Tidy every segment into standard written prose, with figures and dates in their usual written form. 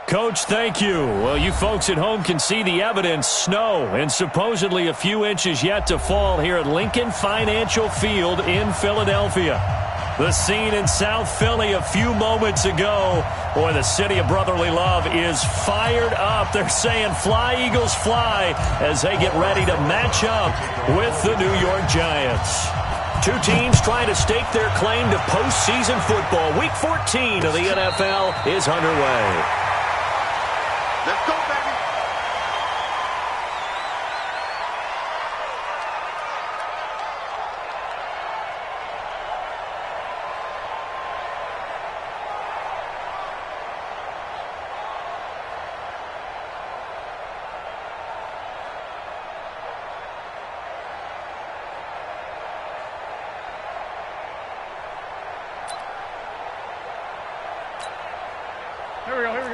Coach, thank you. Well, you folks at home can see the evidence. Snow and supposedly a few inches yet to fall here at Lincoln Financial Field in Philadelphia. The scene in South Philly a few moments ago. Boy, the city of brotherly love is fired up. They're saying fly, Eagles, fly as they get ready to match up with the New York Giants. Two teams trying to stake their claim to postseason football. Week 14 of the NFL is underway. Let's go, baby.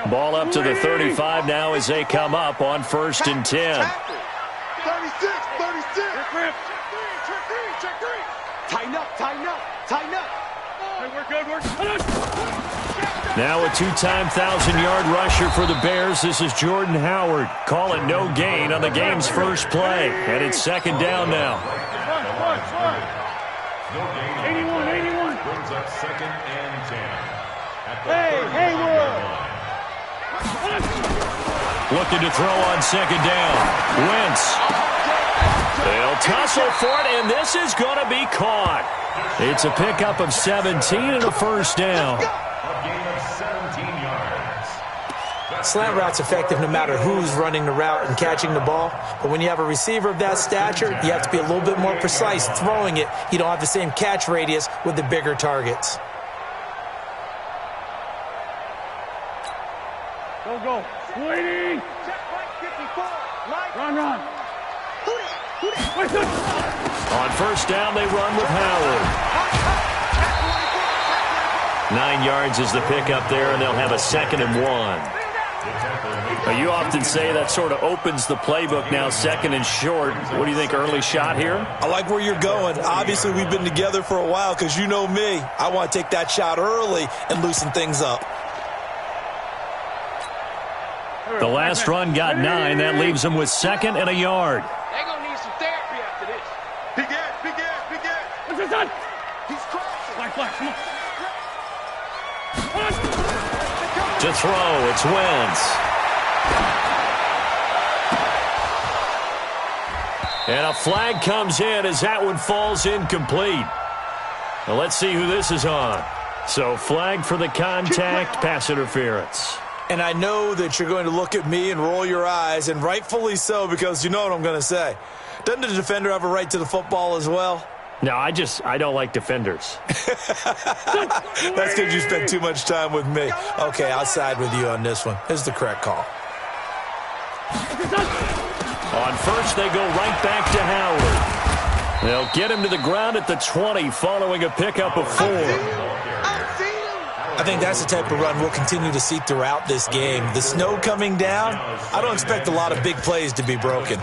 Ball up to the 35 now as they come up on 1st and 10. 36. Check three. Tighten up. Hey, we're good. Now a two-time 1,000-yard rusher for the Bears. This is Jordan Howard. Call it no gain on the game's first play. And it's 2nd down now. 81. Brings up 2nd and 10. Hey, Hayward. Looking to throw on 2nd down. Wentz. They'll tussle for it, and this is going to be caught. It's a pickup of 17 and a 1st down. A gain of 17 yards. Slant route's effective no matter who's running the route and catching the ball. But when you have a receiver of that stature, you have to be a little bit more precise throwing it. You don't have the same catch radius with the bigger targets. Go. Waiting. Run. On 1st down, they run with Howard. 9 yards is the pickup there, and they'll have a 2nd and 1. Now, you often say that sort of opens the playbook now, 2nd and short. What do you think, early shot here? I like where you're going. Obviously, we've been together for a while because you know me. I want to take that shot early and loosen things up. The last run got 9. That leaves them with 2nd and a yard. They're going to need some therapy after this. Big ass. What's this on? He's crossing. Flag, come on. To throw, it's Wentz. And a flag comes in as that one falls incomplete. Now let's see who this is on. So flag for the contact, pass interference. And I know that you're going to look at me and roll your eyes, and rightfully so, because you know what I'm going to say. Doesn't the defender have a right to the football as well? No, I don't like defenders. That's because you spent too much time with me. Okay, I'll side with you on this one. This is the correct call. On 1st, they go right back to Howard. They'll get him to the ground at the 20 following a pickup of 4. I think that's the type of run we'll continue to see throughout this game. The snow coming down, I don't expect a lot of big plays to be broken.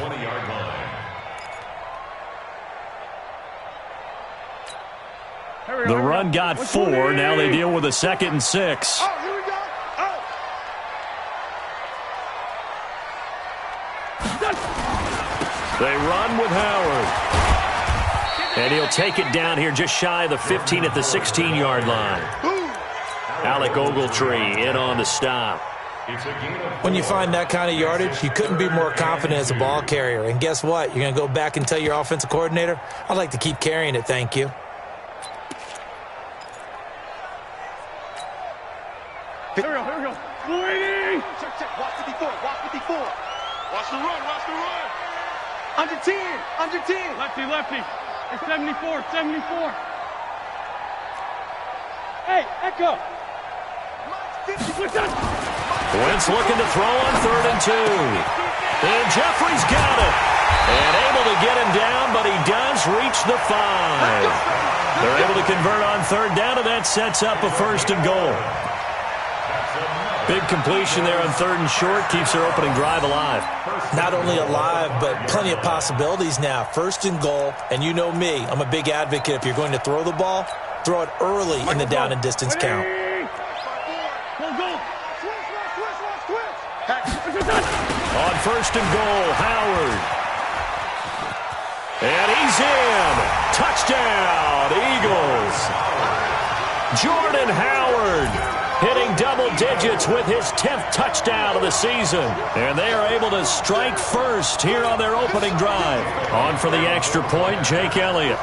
The run got 4. Now they deal with a 2nd and 6. Oh, here we go. They run with Howard. And he'll take it down here just shy of the 15 at the 16-yard line. Alec Ogletree in on the stop. When you find that kind of yardage, you couldn't be more confident as a ball carrier. And guess what? You're going to go back and tell your offensive coordinator, I'd like to keep carrying it, thank you. Here we go. Waiting. Check. Watch 54. Watch the run. Under 10. Lefty. It's 74. Hey, Echo. Wentz looking to throw on 3rd and 2. And Jeffrey's got it. And able to get him down, but he does reach the 5. They're able to convert on 3rd down, and that sets up a 1st and goal. Big completion there on 3rd and short. Keeps their opening drive alive. Not only alive, but plenty of possibilities now. 1st and goal, and you know me. I'm a big advocate. If you're going to throw the ball, throw it early in the down and distance count. Go. Switch. first and goal. Howard. And he's in. Touchdown, Eagles. Jordan Howard hitting double digits with his 10th touchdown of the season. And they are able to strike first here on their opening drive. On for the extra point, Jake Elliott.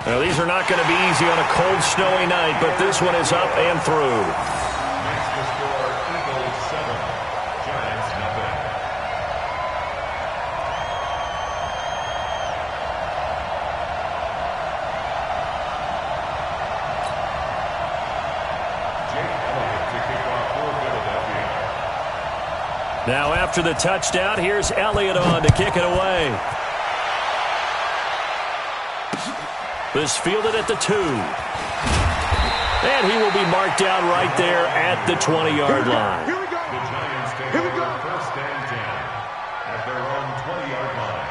Now, these are not going to be easy on a cold, snowy night, but this one is up and through. Next to score, Eagles 7, Giants nothing. Jake Elliott to kick off for Philadelphia. Now, after the touchdown, here's Elliott on to kick it away. This fielded at the 2. And he will be marked down right there at the 20-yard line. Here we go. The Giants take over first and 10 at their own 20-yard line.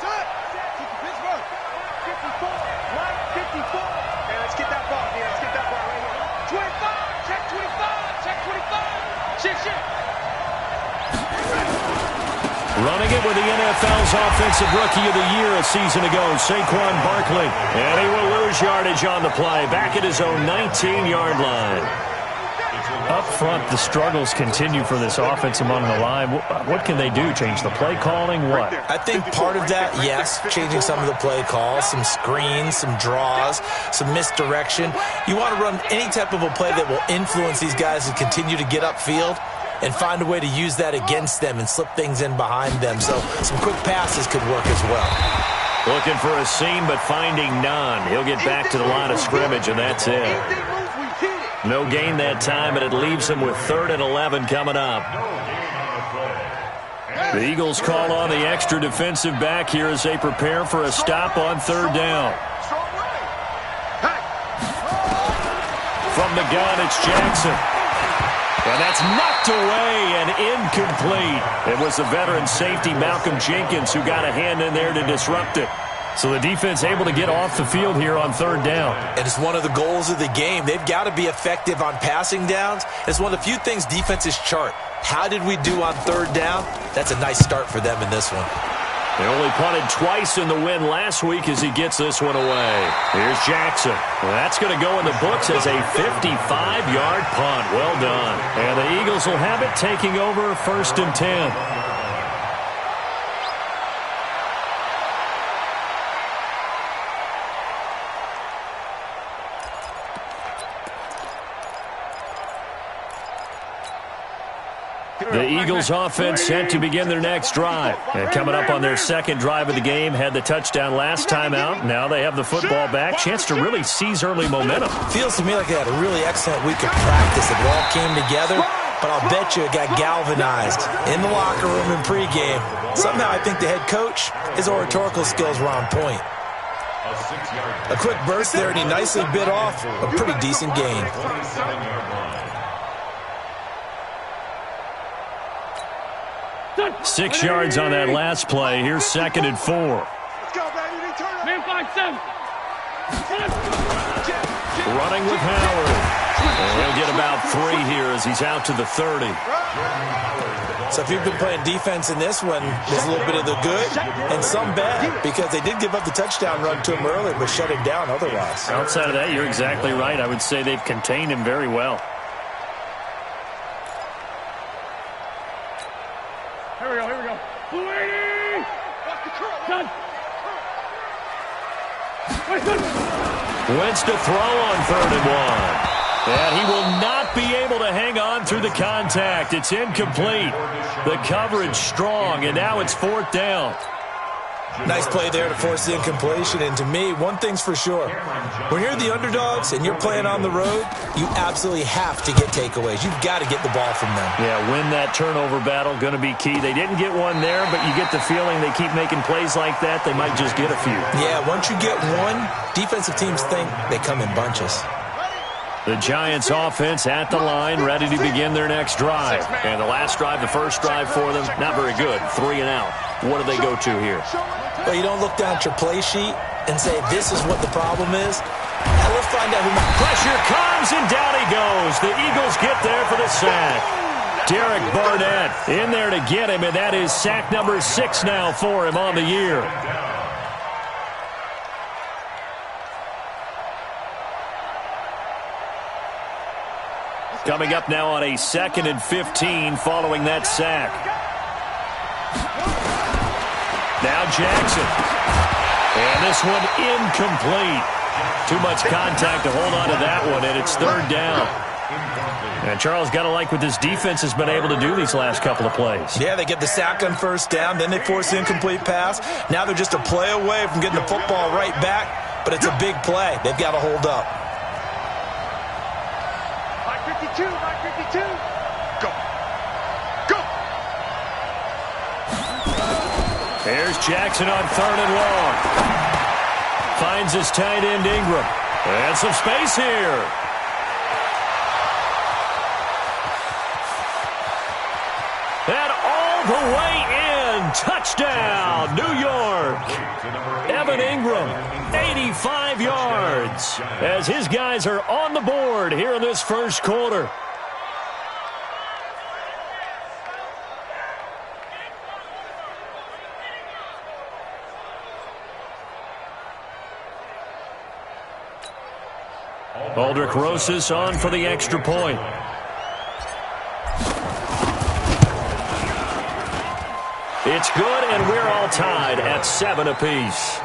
Set. Pittsburgh. 54. Line 54. Okay, let's get that ball here. Let's get that ball right here. 25. Check 25. Check 25. Shit. Running it with the NFL's Offensive Rookie of the Year a season ago, Saquon Barkley. And he will lose yardage on the play, back at his own 19-yard line. Up front, the struggles continue for this offense among the line. What can they do? Change the play calling? What? I think part of that, yes, changing some of the play calls, some screens, some draws, some misdirection. You want to run any type of a play that will influence these guys to continue to get upfield and find a way to use that against them and slip things in behind them. So some quick passes could work as well. Looking for a seam, but finding none. He'll get back to the line of scrimmage, and that's it. No gain that time, and it leaves him with 3rd and 11 coming up. The Eagles call on the extra defensive back here as they prepare for a stop on 3rd down. From the gun, it's Jackson. And that's knocked away and incomplete. It was the veteran safety, Malcolm Jenkins, who got a hand in there to disrupt it. So the defense able to get off the field here on 3rd down. And it's one of the goals of the game. They've got to be effective on passing downs. It's one of the few things defenses chart. How did we do on 3rd down? That's a nice start for them in this one. They only punted twice in the win last week as he gets this one away. Here's Jackson. Well, that's going to go in the books as a 55-yard punt. Well done. And the Eagles will have it taking over 1st and 10. The Eagles offense set to begin their next drive. And coming up on their 2nd drive of the game, had the touchdown last time out. Now they have the football back. Chance to really seize early momentum. Feels to me like they had a really excellent week of practice. It all came together, but I'll bet you it got galvanized in the locker room in pregame. Somehow I think the head coach, his oratorical skills were on point. A quick burst there, and he nicely bit off a pretty decent gain. 27-yard line. 6 yards on that last play. Here's 2nd and 4. Let's go, baby. Turn up. Man 5-7. Running with Howard. And he'll get about 3 here as he's out to the 30. So if you've been playing defense in this one, there's a little bit of the good and some bad, because they did give up the touchdown run to him earlier, but shut him down otherwise. Outside of that, you're exactly right. I would say they've contained him very well. Here we go. Bleeding! Done. Wentz to throw on 3rd and 1. And he will not be able to hang on through the contact. It's incomplete. The coverage strong, and now it's 4th down. Nice play there to force the incompletion. And to me, one thing's for sure. When you're the underdogs and you're playing on the road, you absolutely have to get takeaways. You've got to get the ball from them. Yeah, win that turnover battle, going to be key. They didn't get one there, but you get the feeling they keep making plays like that, they might just get a few. Yeah, once you get one, defensive teams think they come in bunches. The Giants offense at the line, ready to begin their next drive. And the last drive, the first drive for them, not very good. 3 and out. What do they go to here? Well, you don't look down at your play sheet and say, this is what the problem is. Now let's find out who might. Pressure comes, and down he goes. The Eagles get there for the sack. Derek Barnett in there to get him, and that is sack number 6 now for him on the year. Coming up now on a 2nd and 15 following that sack. Now Jackson. And this one incomplete. Too much contact to hold on to that one, and it's 3rd down. And Charles, got to like what this defense has been able to do these last couple of plays. Yeah, they get the sack on 1st down, then they force the incomplete pass. Now they're just a play away from getting the football right back, but it's a big play. They've got to hold up. 552, 552. Go. Go. There's Jackson on 3rd and long. Finds his tight end Ingram. And some space here. And all the way in. Touchdown, New York. Evan Ingram, 85 yards. As his guys are on the board here in this first quarter. Aldrich Rosas on for the extra point. It's good, and we're all tied at 7 apiece.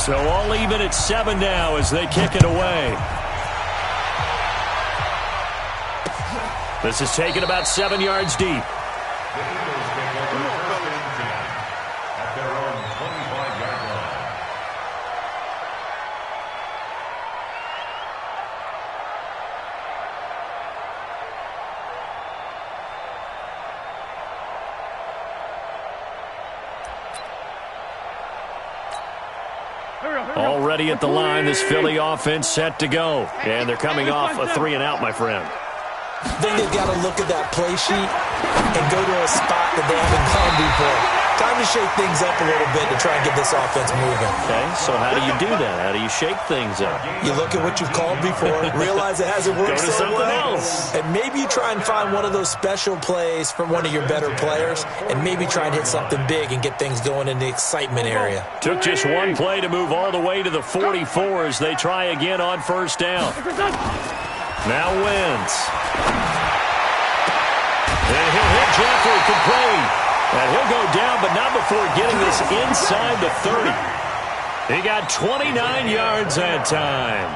So all even at 7 now as they kick it away. This is taken about 7 yards deep. The Eagles get over 1st and 10 at their own 25-yard line. Already at the line, this Philly offense set to go. And they're coming off a 3 and out, my friend. Then they've got to look at that play sheet and go to a spot that they haven't gone before. Time to shake things up a little bit to try and get this offense moving. Okay, so how do you do that? How do you shake things up? You look at what you've called before, realize it hasn't worked Go to so something well, else. and maybe you try and find one of those special plays from one of your better players, and maybe try and hit something big and get things going in the excitement area. Took just one play to move all the way to the 44 as they try again on 1st down. Now Wentz. And he'll hit Jeffrey complete. And he'll go down, but not before getting this inside the 30. He got 29 yards that time.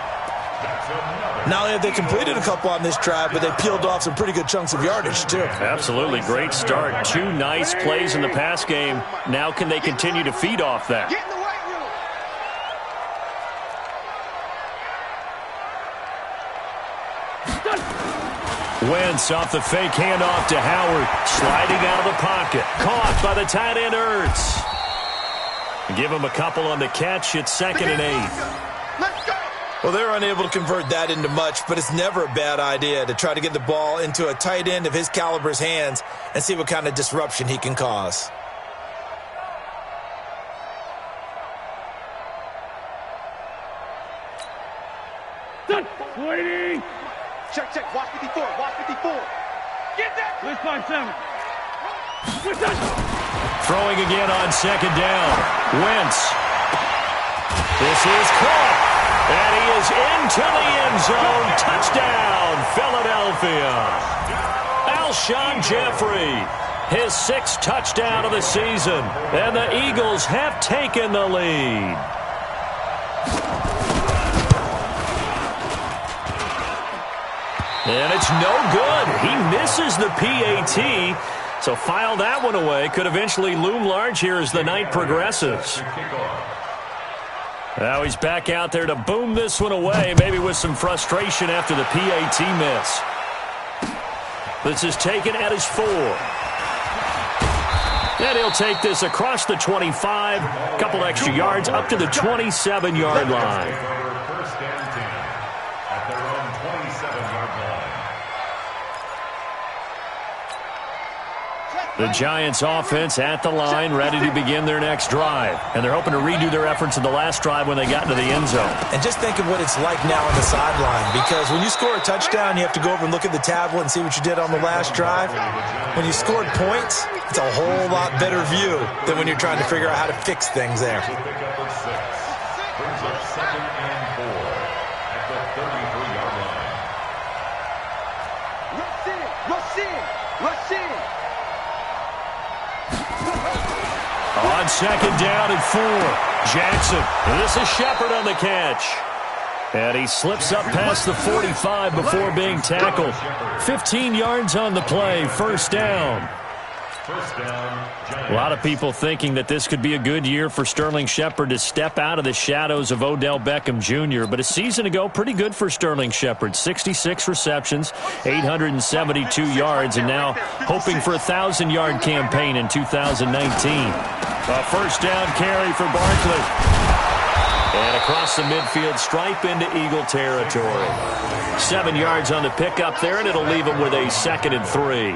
Not only have they completed a couple on this drive, but they peeled off some pretty good chunks of yardage, too. Absolutely. Great start. 2 nice plays in the pass game. Now can they continue to feed off that? Get in the weight room. Wentz off the fake handoff to Howard. Sliding out of the pocket. Caught by the tight end Ertz. Give him a couple on the catch. It's 2nd and 8. Let's go. Well, they're unable to convert that into much, but it's never a bad idea to try to get the ball into a tight end of his caliber's hands and see what kind of disruption he can cause. Waiting. Check, check. Watch 54. Watch 54. Get that. Let's find 7. Throwing again on 2nd down. Wentz. This is caught. And he is into the end zone. Touchdown, Philadelphia. Alshon Jeffrey, his 6th touchdown of the season, and the Eagles have taken the lead. And it's no good. He misses the PAT. So file that one away. Could eventually loom large here as the night progresses. Now he's back out there to boom this one away, maybe with some frustration after the PAT miss. This is taken at his 4. And he'll take this across the 25, a couple extra yards up to the 27-yard line. First and 10 at their own 27-yard line. The Giants offense at the line, ready to begin their next drive. And they're hoping to redo their efforts in the last drive when they got into the end zone. And just think of what it's like now on the sideline, because when you score a touchdown, you have to go over and look at the tablet and see what you did on the last drive. When you scored points, it's a whole lot better view than when you're trying to figure out how to fix things there. Brings up 2nd and 4 at the 33-yard line. Rush in. On 2nd down and 4, Jackson. And this is Shepard on the catch. And he slips up past the 45 before being tackled. 15 yards on the play, 1st down. First down, Giants. A lot of people thinking that this could be a good year for Sterling Shepard to step out of the shadows of Odell Beckham Jr., but a season ago, pretty good for Sterling Shepard. 66 receptions, 872 yards, and now hoping for a 1,000-yard campaign in 2019. A 1st down carry for Barkley. And across the midfield stripe into Eagle territory. 7 yards on the pickup there, and it'll leave him with a 2nd and 3.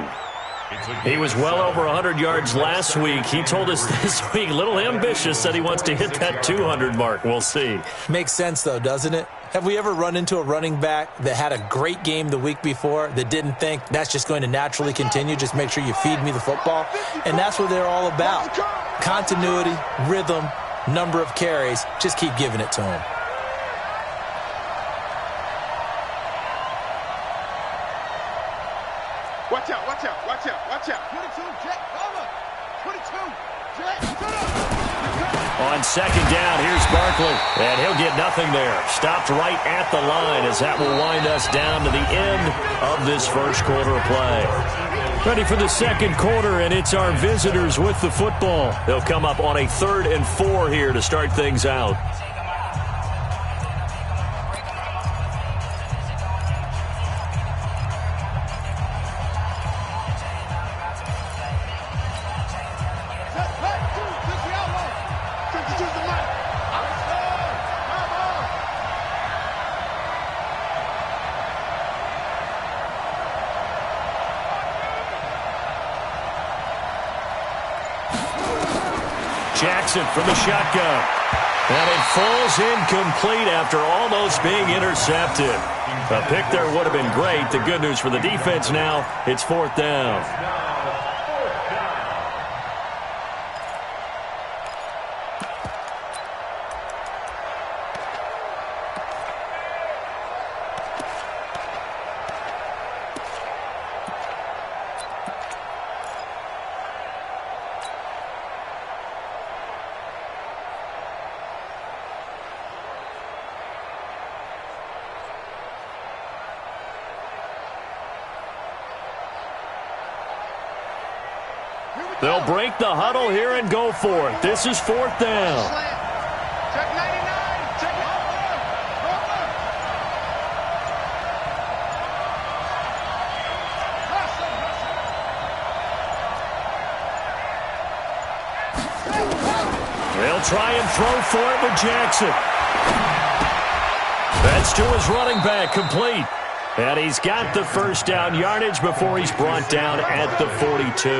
He was well over 100 yards last week. He told us this week, a little ambitious, said he wants to hit that 200 mark. We'll see. Makes sense, though, doesn't it? Have we ever run into a running back that had a great game the week before that didn't think that's just going to naturally continue? Just make sure you feed me the football. And that's what they're all about. Continuity, rhythm, number of carries. Just keep giving it to him. Watch out. 22, Jet, cover. 22, Jet, shut up. On 2nd down, here's Barkley. And he'll get nothing there. Stopped right at the line as that will wind us down to the end of this first quarter of play. Ready for the 2nd quarter, and it's our visitors with the football. They'll come up on a 3rd and 4 here to start things out. Jackson from the shotgun. And it falls incomplete after almost being intercepted. A pick there would have been great. The good news for the defense now, it's 4th down. They'll break the huddle here and go for it. This is 4th down. Check 99. Check They'll try and throw for it with Jackson. That's to his running back, complete. And he's got the 1st down yardage before he's brought down at the 42.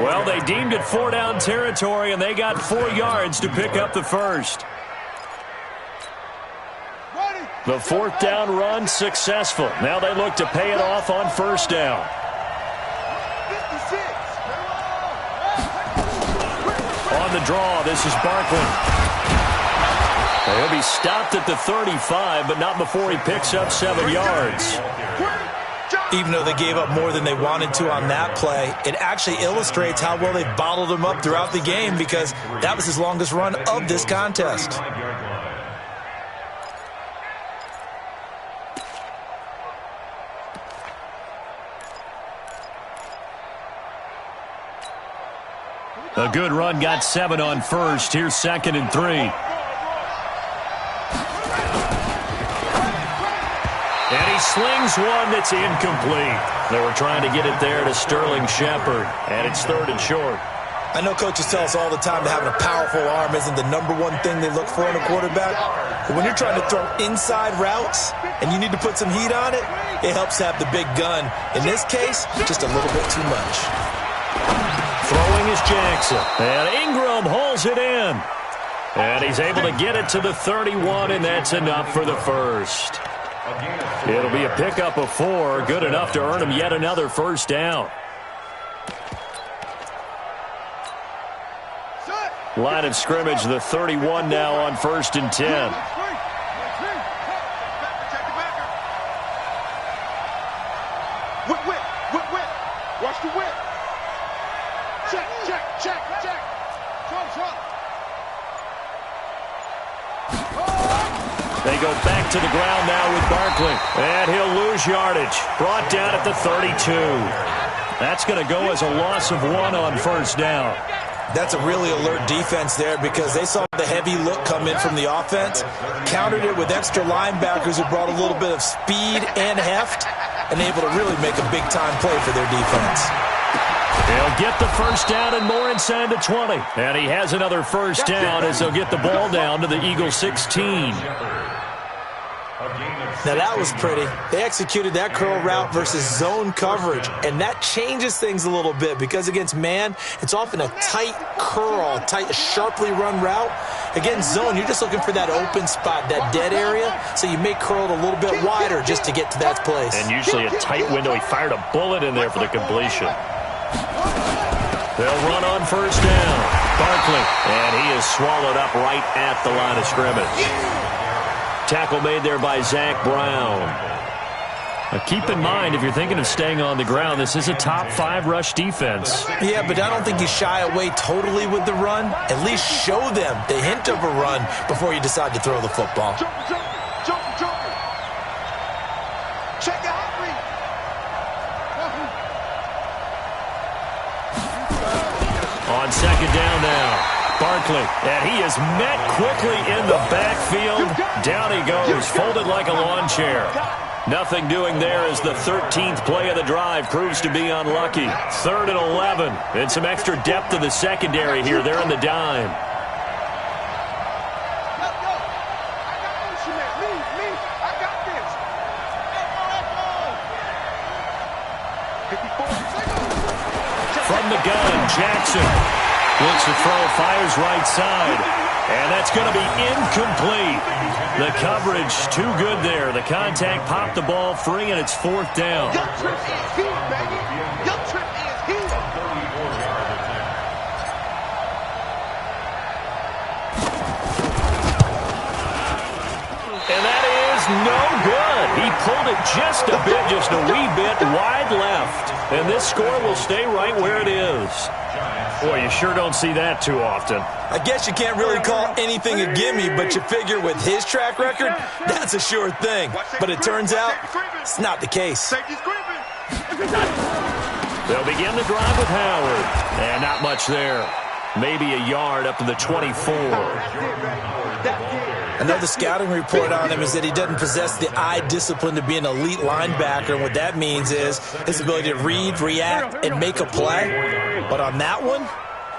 Well, they deemed it 4 down territory, and they got 4 yards to pick up the 1st. The 4th down run successful. Now they look to pay it off on 1st down. On the draw, this is Barkley. He'll be stopped at the 35, but not before he picks up 7 yards. Even though they gave up more than they wanted to on that play, it actually illustrates how well they bottled him up throughout the game because that was his longest run of this contest. A good run, got 7 on first. Here's 2nd and 3. And he slings one that's incomplete. They were trying to get it there to Sterling Shepard, and it's 3rd and short. I know coaches tell us all the time that having a powerful arm isn't the #1 thing they look for in a quarterback. But when you're trying to throw inside routes and you need to put some heat on it, it helps have the big gun. In this case, just a little bit too much. Throwing is Jackson. And Ingram hauls it in. And he's able to get it to the 31, and that's enough for the first. It'll be a pickup of 4, good enough to earn him yet another first down. Line of scrimmage, the 31 now on 1st and 10. Watch the whip. Check. Trump. They go back to the ground now with Barkley. And he'll lose yardage. Brought down at the 32. That's going to go as a loss of 1 on first down. That's a really alert defense there because they saw the heavy look come in from the offense, countered it with extra linebackers who brought a little bit of speed and heft, and able to really make a big-time play for their defense. He'll get the first down and more inside the 20. And he has another first down as they'll get the ball down to the Eagles 16. Now that was pretty. They executed that curl route versus zone coverage, and that changes things a little bit because against man, it's often a tight curl, tight, sharply run route. Against zone, you're just looking for that open spot, that dead area, so you make curl a little bit wider just to get to that place. And usually a tight window. He fired a bullet in there for the completion. They'll run on first down. Barkley, and he is swallowed up right at the line of scrimmage. Tackle made there by Zach Brown. Now keep in mind, if you're thinking of staying on the ground, this is a top 5 rush defense. Yeah, but I don't think you shy away totally with the run. At least show them the hint of a run before you decide to throw the football. Jump. Check your hot read. On second down now. Barkley, and he is met quickly in the backfield. Down he goes, folded like a lawn chair. Nothing doing there as the 13th play of the drive proves to be unlucky. 3rd and 11, and some extra depth in the secondary here. They're in the dime. From the gun, Jackson. Looks to throw, fires right side. And that's going to be incomplete. The coverage too good there. The contact popped the ball free, and it's 4th down. Your trip is here, baby. Your trip is here. And that is no good. He pulled it just a bit, just a wee bit wide left. And this score will stay right where it is. Boy, you sure don't see that too often. I guess you can't really call anything a gimme, but you figure with his track record, that's a sure thing. But it turns out it's not the case. They'll begin the drive with Howard. And not much there. Maybe a yard up to the 24. Another scouting report on him is that he doesn't possess the eye discipline to be an elite linebacker. And what that means is his ability to read, react, and make a play. But on that one,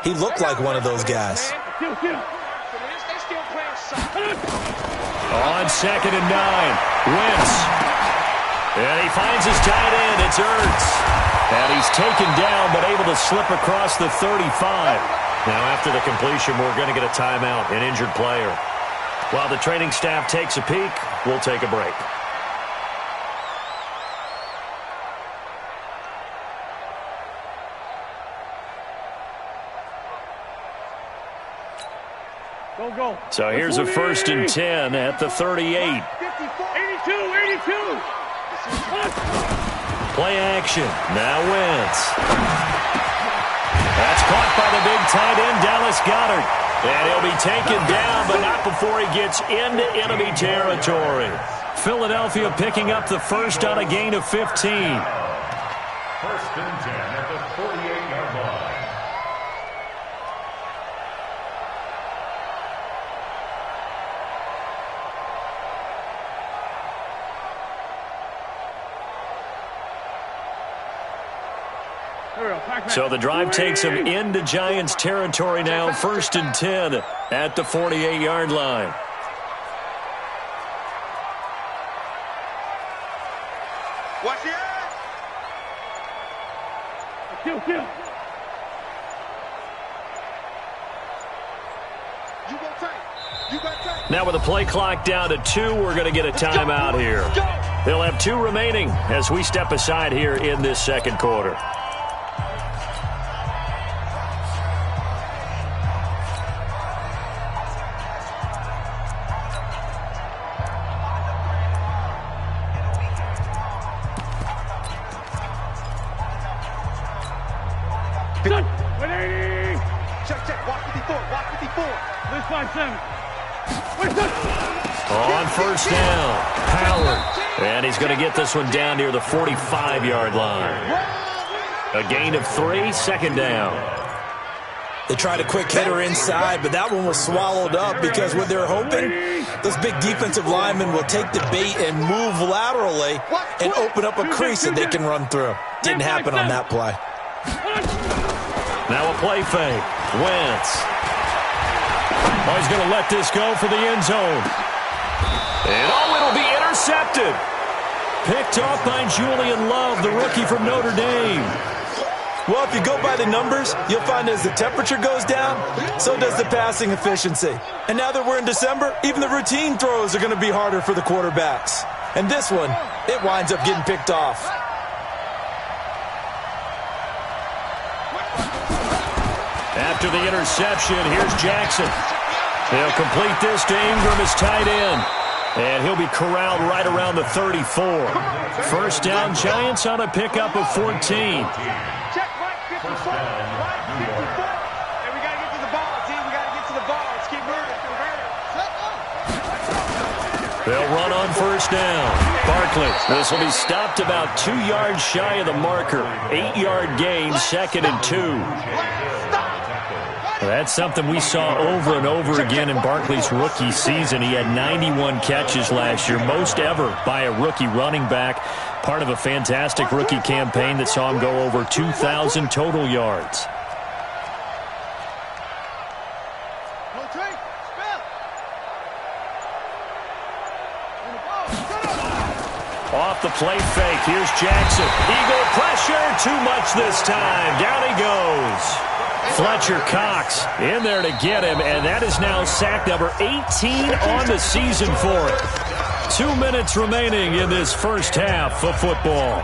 he looked like one of those guys. On 2nd and 9, Wentz. And he finds his tight end. It's Ertz. And he's taken down but able to slip across the 35. Now after the completion, we're going to get a timeout, an injured player. While the training staff takes a peek, we'll take a break. Go. So here's a 1st and 10 at the 38. 82. Play action. Now Wentz. That's caught by the big tight end, Dallas Goedert. And he'll be taken down, but not before he gets into enemy territory. Philadelphia picking up the first on a gain of 15. First and 10 at the 48-yard line. So the drive takes him into Giants territory now. First and 10 at the 48-yard line. Watch your ass. Kill. You go tight. You got tight. Now with the play clock down to 2, we're going to get a timeout here. They'll have 2 remaining as we step aside here in this second quarter. Check. Watch 54. This 5-7. On first down, Howard. And he's going to get this one down near the 45-yard line. A gain of 3, second down. They tried a quick hitter inside, but that one was swallowed up because what they're hoping, those big defensive linemen will take the bait and move laterally and open up a crease that they can run through. Didn't happen on that play. Now a play fake. Wentz. Oh, he's going to let this go for the end zone. And it'll be intercepted. Picked off by Julian Love, the rookie from Notre Dame. Well, if you go by the numbers, you'll find as the temperature goes down, so does the passing efficiency. And now that we're in December, even the routine throws are going to be harder for the quarterbacks. And this one, it winds up getting picked off. After the interception, here's Jackson. He'll complete this to Ingram as tight end. And he'll be corralled right around the 34. First down, Giants on a pickup of 14. Check right 54. Right 54. And we got to get to the ball, team. We got to get to the ball. Let's keep moving. They'll run on first down. Barkley. This will be stopped about 2 yards shy of the marker. 8-yard gain, second and 2. That's something we saw over and over again in Barkley's rookie season. He had 91 catches last year, most ever by a rookie running back. Part of a fantastic rookie campaign that saw him go over 2,000 total yards. Off the play fake, here's Jackson. Eagle pressure, too much this time. Down he goes. Fletcher Cox in there to get him, and that is now sack number 18 on the season for it. 2 minutes remaining in this first half of football.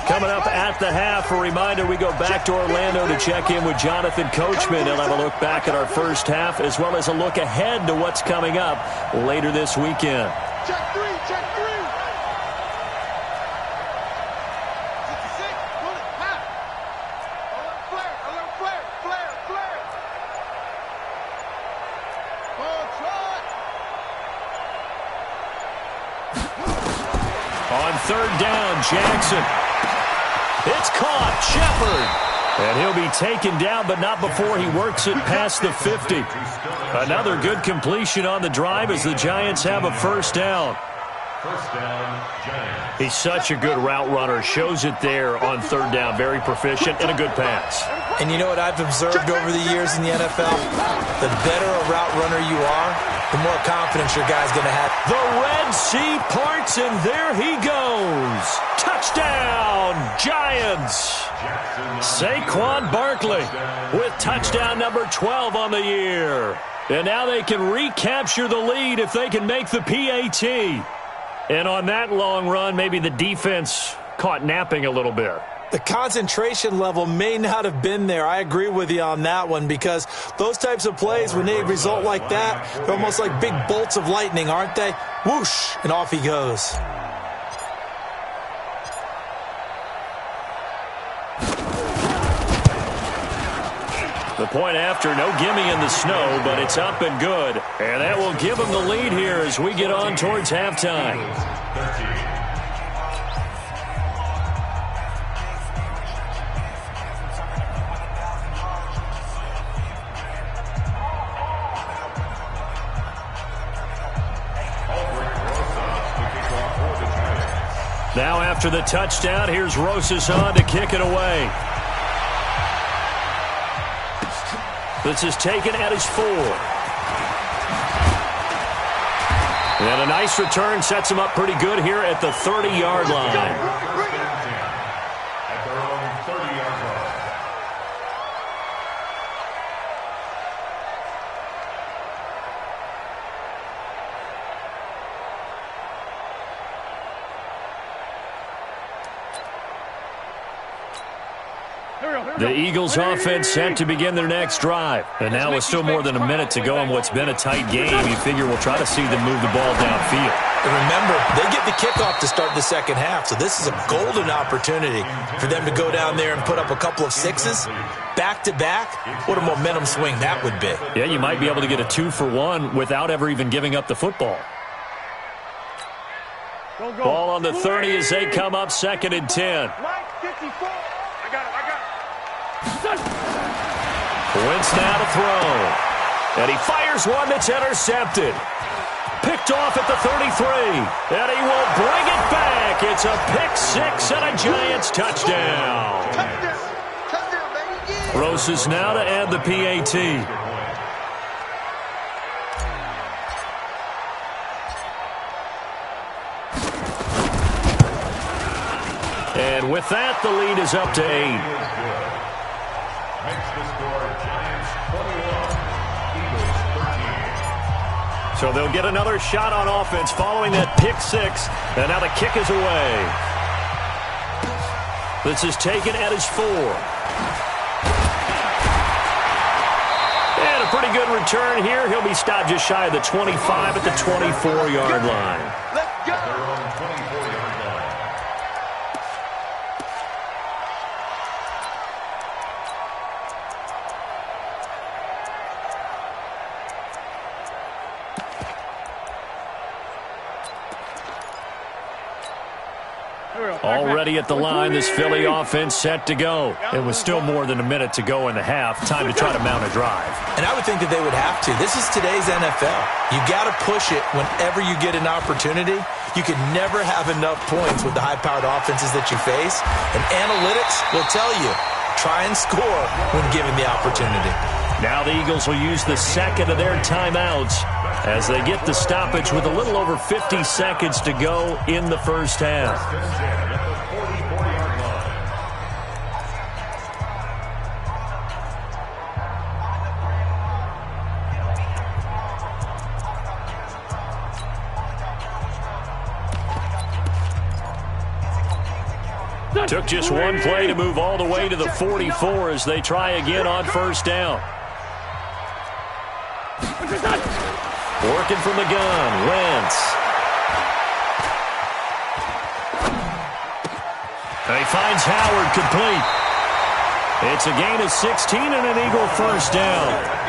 Coming up at the half, a reminder, we go back to Orlando to check in with Jonathan Coachman. He'll have a look back at our first half as well as a look ahead to what's coming up later this weekend. Check 3. On third down, Jackson. It's caught, Shepard. And he'll be taken down, but not before he works it past the 50. Another good completion on the drive as the Giants have a first down. First down, Giants. He's such a good route runner. Shows it there on third down. Very proficient and a good pass. And you know what I've observed over the years in the NFL? The better a route runner you are, the more confidence your guy's going to have. The Red Sea parts, and there he goes. Touchdown, Giants. Saquon Barkley with touchdown number 12 on the year. And now they can recapture the lead if they can make the PAT. And on that long run, maybe the defense caught napping a little bit. The concentration level may not have been there. I agree with you on that one, because those types of plays, when they result like that, they're almost like big bolts of lightning, aren't they? Whoosh, and off he goes. The point after, no gimme in the snow, but it's up and good. And that will give them the lead here as we get on towards halftime. Now after the touchdown, here's Rosas on to kick it away. This is taken at his 4. And a nice return sets him up pretty good here at the 30-yard line. At their own 30-yard line. The Eagles offense set to begin their next drive. And now with still more than a minute to go in what's been a tight game, you figure we'll try to see them move the ball downfield. And remember, they get the kickoff to start the second half, so this is a golden opportunity for them to go down there and put up a couple of sixes back-to-back. What a momentum swing that would be. Yeah, you might be able to get a 2-for-1 without ever even giving up the football. Ball on the 30 as they come up 2nd and 10. Mike, 54. I got it. Wentz now to throw. And he fires one that's intercepted. Picked off at the 33. And he will bring it back. It's a pick 6 and a Giants touchdown. Touchdown, baby. Rosas now to add the PAT. And with that, the lead is up to 8. Makes the score Giants 21, Eagles 13. So they'll get another shot on offense following that pick 6. And now the kick is away. This is taken at his 4. And a pretty good return here. He'll be stopped just shy of the 25 at the 24-yard line. Let's go. Their own 24-yard line. Already at the line, this Philly offense set to go. It was still more than a minute to go in the half. Time to try to mount a drive. And I would think that they would have to. This is today's NFL. You got to push it whenever you get an opportunity. You can never have enough points with the high-powered offenses that you face. And analytics will tell you, try and score when given the opportunity. Now the Eagles will use the second of their timeouts as they get the stoppage with a little over 50 seconds to go in the first half. Took just one play to move all the way to the 44 as they try again on first down. Working from the gun, Wentz. And he finds Howard complete. It's a gain of 16 and an Eagle first down.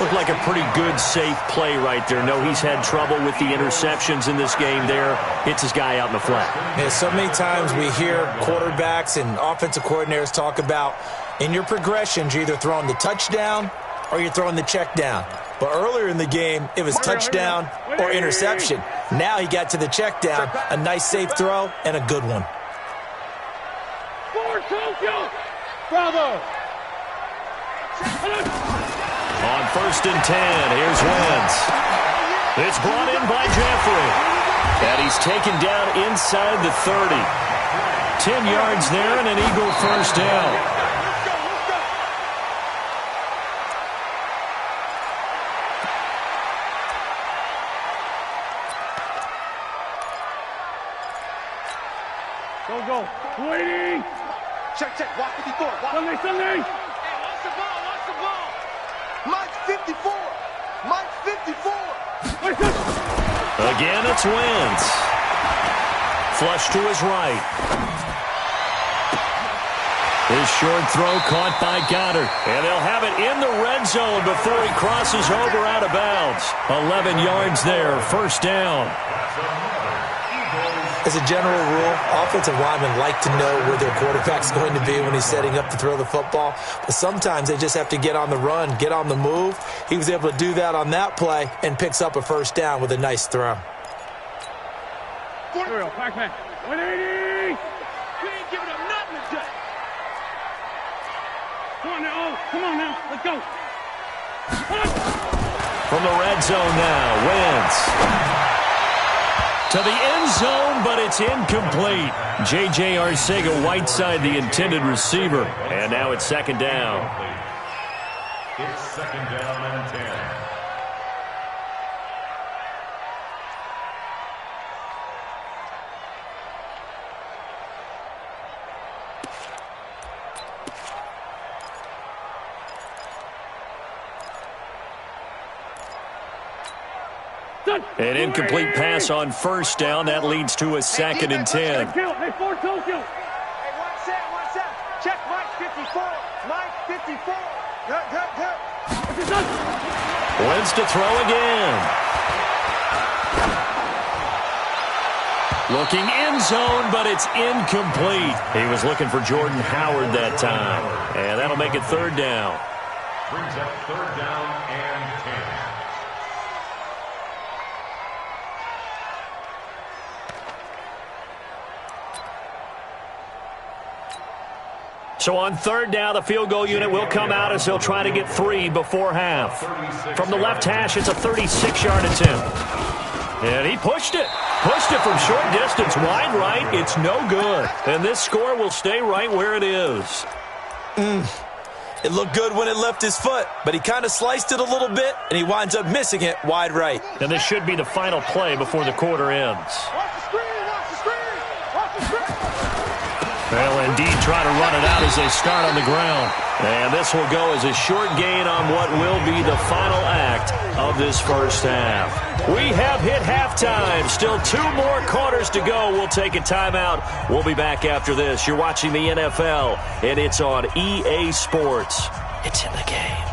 Looked like a pretty good, safe play right there. No, he's had trouble with the interceptions in this game there. Hits his guy out in the flat. Yeah, so many times we hear quarterbacks and offensive coordinators talk about in your progressions, you're either throwing the touchdown or you're throwing the check down. But earlier in the game, it was touchdown or interception. Now he got to the check down, a nice safe throw, and a good one. Bravo! On first and 10, here's Wentz. It's brought in by Jeffrey. And he's taken down inside the 30. 10 yards there and an Eagle first down. Go, go. 280. Check, check. Watch 54. Watch. Sunday, Sunday. Hey, watch the ball. Watch the ball. Mike 54. Mike 54. Again, it's Wentz. Flush to his right. His short throw caught by Goddard. And they'll have it in the red zone before he crosses over out of bounds. 11 yards there, first down. As a general rule, offensive linemen like to know where their quarterback's going to be when he's setting up to throw the football. But sometimes they just have to get on the run, get on the move. He was able to do that on that play and picks up a first down with a nice throw. Back, back. 180. We ain't giving up nothing today. Come on now. Oh, come on now. Let's go. From the red zone now, Wentz. To the end zone, but it's incomplete. J.J. Arcega-Whiteside, the intended receiver. And now it's second down. It's second down and 10. An incomplete pass on first down. That leads to a second and 10. Hey, 4-2, kill. Hey, one set. Check Mike 54. Mike 54. Good, good, good. Wentz to throw again. Looking end zone, but it's incomplete. He was looking for Jordan Howard that time. And that'll make it third down. Brings up third down and 10. So on third down, the field goal unit will come out as they'll try to get 3 before half. From the left hash, it's a 36-yard attempt. And he pushed it. Pushed it from short distance, wide right. It's no good. And this score will stay right where it is. It looked good when it left his foot, but he kind of sliced it a little bit, and he winds up missing it wide right. And this should be the final play before the quarter ends. Watch the screen, watch the screen, watch the screen. They'll indeed try to run it out as they start on the ground. And this will go as a short gain on what will be the final act of this first half. We have hit halftime. Still 2 more quarters to go. We'll take a timeout. We'll be back after this. You're watching the NFL, and it's on EA Sports. It's in the game.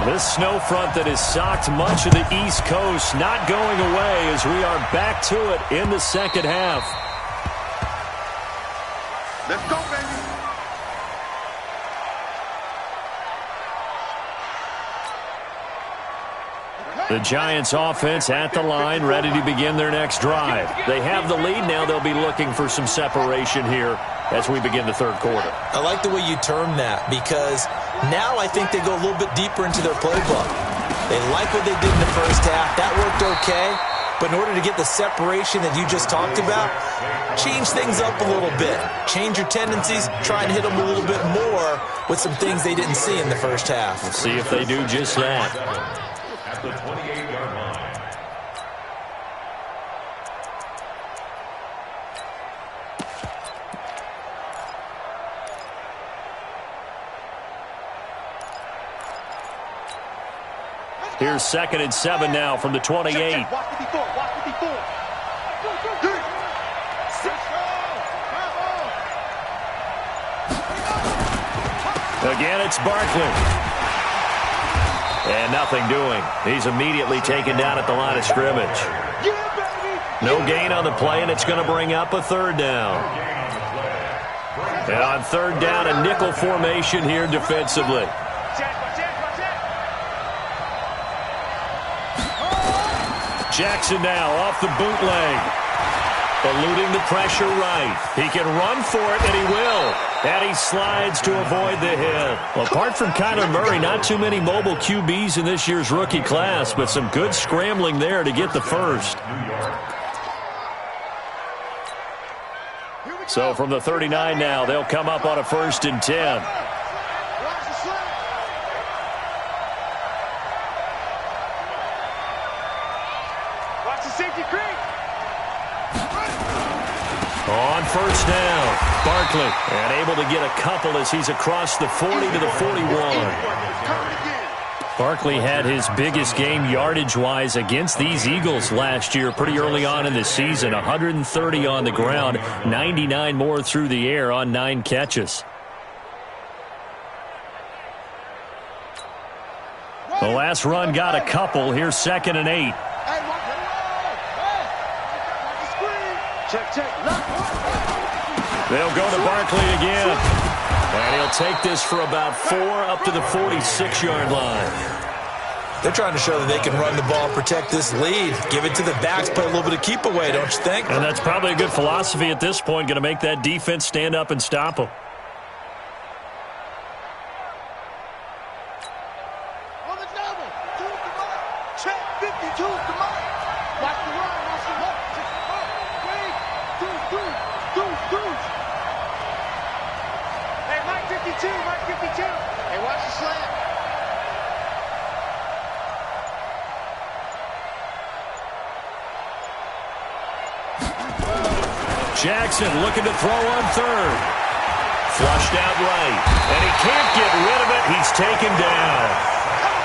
This snow front that has socked much of the East Coast not going away as we are back to it in the second half. Let's go, baby. The Giants offense at the line, ready to begin their next drive. They have the lead now. They'll be looking for some separation here as we begin the third quarter. I like the way you term that because now I think they go a little bit deeper into their playbook. They like what they did in the first half. That worked okay. But in order to get the separation that you just talked about, change things up a little bit. Change your tendencies. Try and hit them a little bit more with some things they didn't see in the first half. We'll see if they do just that. At the 28-yard line. Here's 2nd and 7 now from the 28. Check, watch 54, watch 54. Again, it's Barkley. And nothing doing. He's immediately taken down at the line of scrimmage. No gain on the play, and it's going to bring up a third down. And on third down, a nickel formation here defensively. Jackson now off the bootleg. Eluding the pressure right. He can run for it, and he will. And he slides to avoid the hit. Well, apart from Kyler Murray, not too many mobile QBs in this year's rookie class, but some good scrambling there to get the first. So from the 39 now, they'll come up on a 1st and 10. first down. Barkley, and able to get a couple as he's across the 40 to the 41. Barkley had his biggest game yardage-wise against these Eagles last year pretty early on in the season. 130 on the ground, 99 more through the air on 9 catches. The last run got a couple. Here's 2nd and 8. They'll go to Barkley again. And he'll take this for about 4 up to the 46-yard line. They're trying to show that they can run the ball, protect this lead. Give it to the backs, play a little bit of keep away, don't you think? And that's probably a good philosophy at this point, going to make that defense stand up and stop them. On the double. 2 to the right. Check 52 to the right. Watch the run. Watch the left. Check the right. Wait. Deuce. Hey, Mike 52. Hey, watch the slant. Jackson looking to throw on 3rd. Flushed out right. And he can't get rid of it. He's taken down.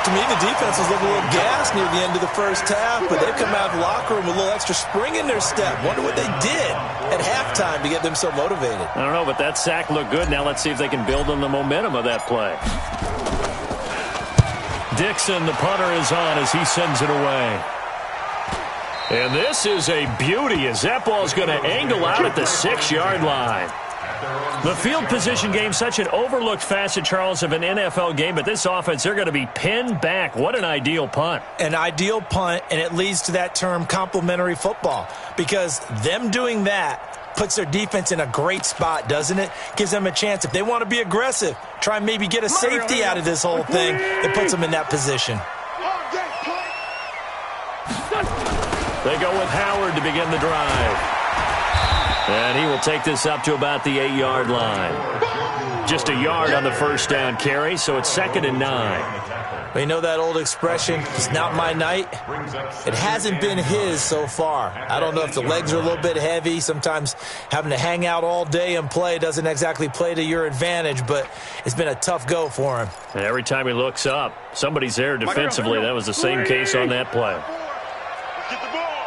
To me, the defense was looking a little gassed near the end of the first half, but they've come out of the locker room with a little extra spring in their step. Wonder what they did at halftime to get them so motivated. I don't know, but that sack looked good. Now let's see if they can build on the momentum of that play. Dixon, the punter, is on as he sends it away. And this is a beauty as that ball's going to angle out at the 6-yard line. The field position game, such an overlooked facet, Charles, of an NFL game, but this offense, they're going to be pinned back. What an ideal punt. An ideal punt, and it leads to that term complementary football, because them doing that puts their defense in a great spot, doesn't it? Gives them a chance. If they want to be aggressive, try and maybe get a safety out of this whole thing, it puts them in that position. They go with Howard to begin the drive. And he will take this up to about the 8-yard line. Just a yard on the first down carry, so it's 2nd and 9. You know that old expression, it's not my night? It hasn't been his so far. I don't know if the legs are a little bit heavy. Sometimes having to hang out all day and play doesn't exactly play to your advantage, but it's been a tough go for him. And every time he looks up, somebody's there defensively. That was the same case on that play. Get the ball.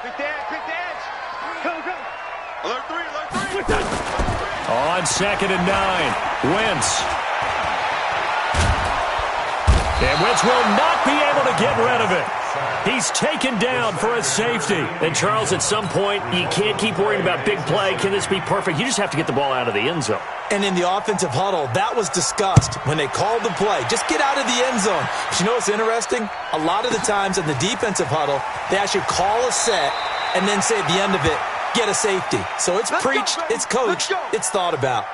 Quick the edge. Go. Alert 3. On 2nd and 9, Wentz. And Wentz will not be able to get rid of it. He's taken down for a safety. And, Charles, at some point, you can't keep worrying about big play. Can this be perfect? You just have to get the ball out of the end zone. And in the offensive huddle, that was discussed when they called the play. Just get out of the end zone. But you know what's interesting? A lot of the times in the defensive huddle, they actually call a set and then say at the end of it, get a safety. So it's preached, it's coached, it's thought about.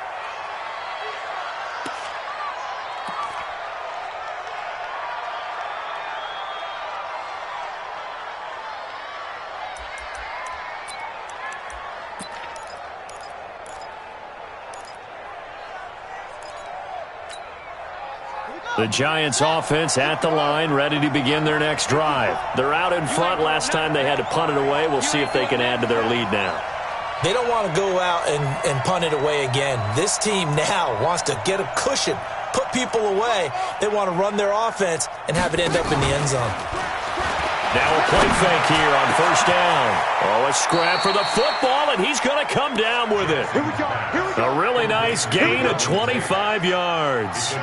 The Giants offense at the line, ready to begin their next drive. They're out in front. Last time they had to punt it away. We'll see if they can add to their lead now. They don't want to go out and punt it away again. This team now wants to get a cushion, put people away. They want to run their offense and have it end up in the end zone. Now a play fake here on first down. Oh, a scrap for the football, and he's going to come down with it. Here we go. A really nice gain of 25 yards.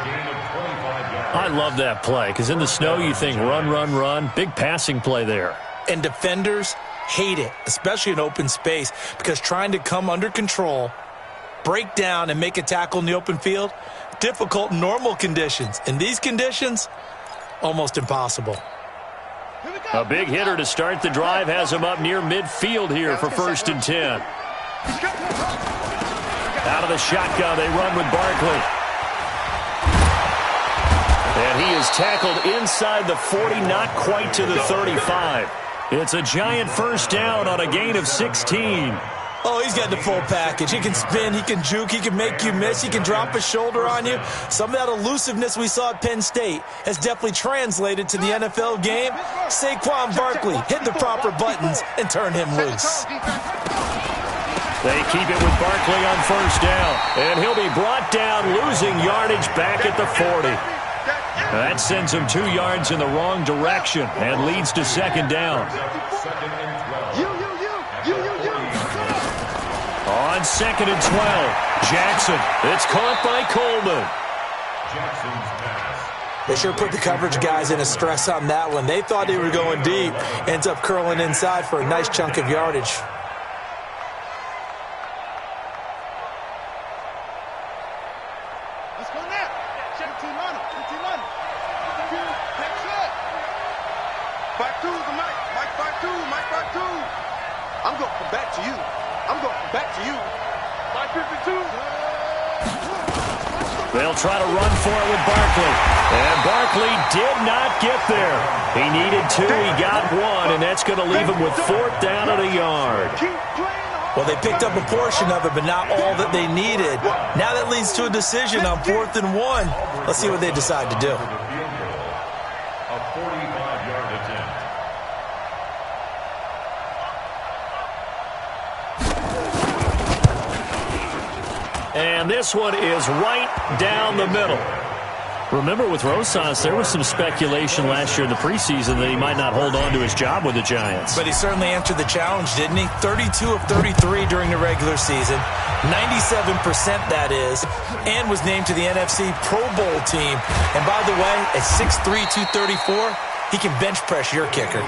I love that play because in the snow you think run. Big passing play there. And defenders hate it, especially in open space, because trying to come under control, break down, and make a tackle in the open field, difficult in normal conditions. In these conditions, almost impossible. A big hitter to start the drive has him up near midfield here for 1st and 10. Out of the shotgun, they run with Barkley. And he is tackled inside the 40, not quite to the 35. It's a Giant first down on a gain of 16. Oh, he's got the full package. He can spin, he can juke, he can make you miss, he can drop a shoulder on you. Some of that elusiveness we saw at Penn State has definitely translated to the NFL game. Saquon Barkley hit the proper buttons and turn him loose. They keep it with Barkley on first down. And he'll be brought down, losing yardage back at the 40. That sends him 2 yards in the wrong direction and leads to second down. On second and 12, Jackson. It's caught by Coleman. They sure put the coverage guys in a stress on that one. They thought they were going deep. Ends up curling inside for a nice chunk of yardage. Let's go now. Check the team on it. That's it. 5-2 is the Mike. Mike 5-2. Mike 5-2. I'm going to come back to you. 5-52. They'll try to run for it with Barkley. And Barkley did not get there. He needed 2. He got 1, and that's going to leave him with 4th down at a yard. Well, they picked up a portion of it, but not all that they needed. Now that leads to a decision on 4th and 1. Let's see what they decide to do. A 45-yard attempt. And this one is right down the middle. Remember, with Rosas, there was some speculation last year in the preseason that he might not hold on to his job with the Giants. But he certainly answered the challenge, didn't he? 32 of 33 during the regular season, 97% that is, and was named to the NFC Pro Bowl team. And by the way, at 6'3", 234, he can bench press your kicker.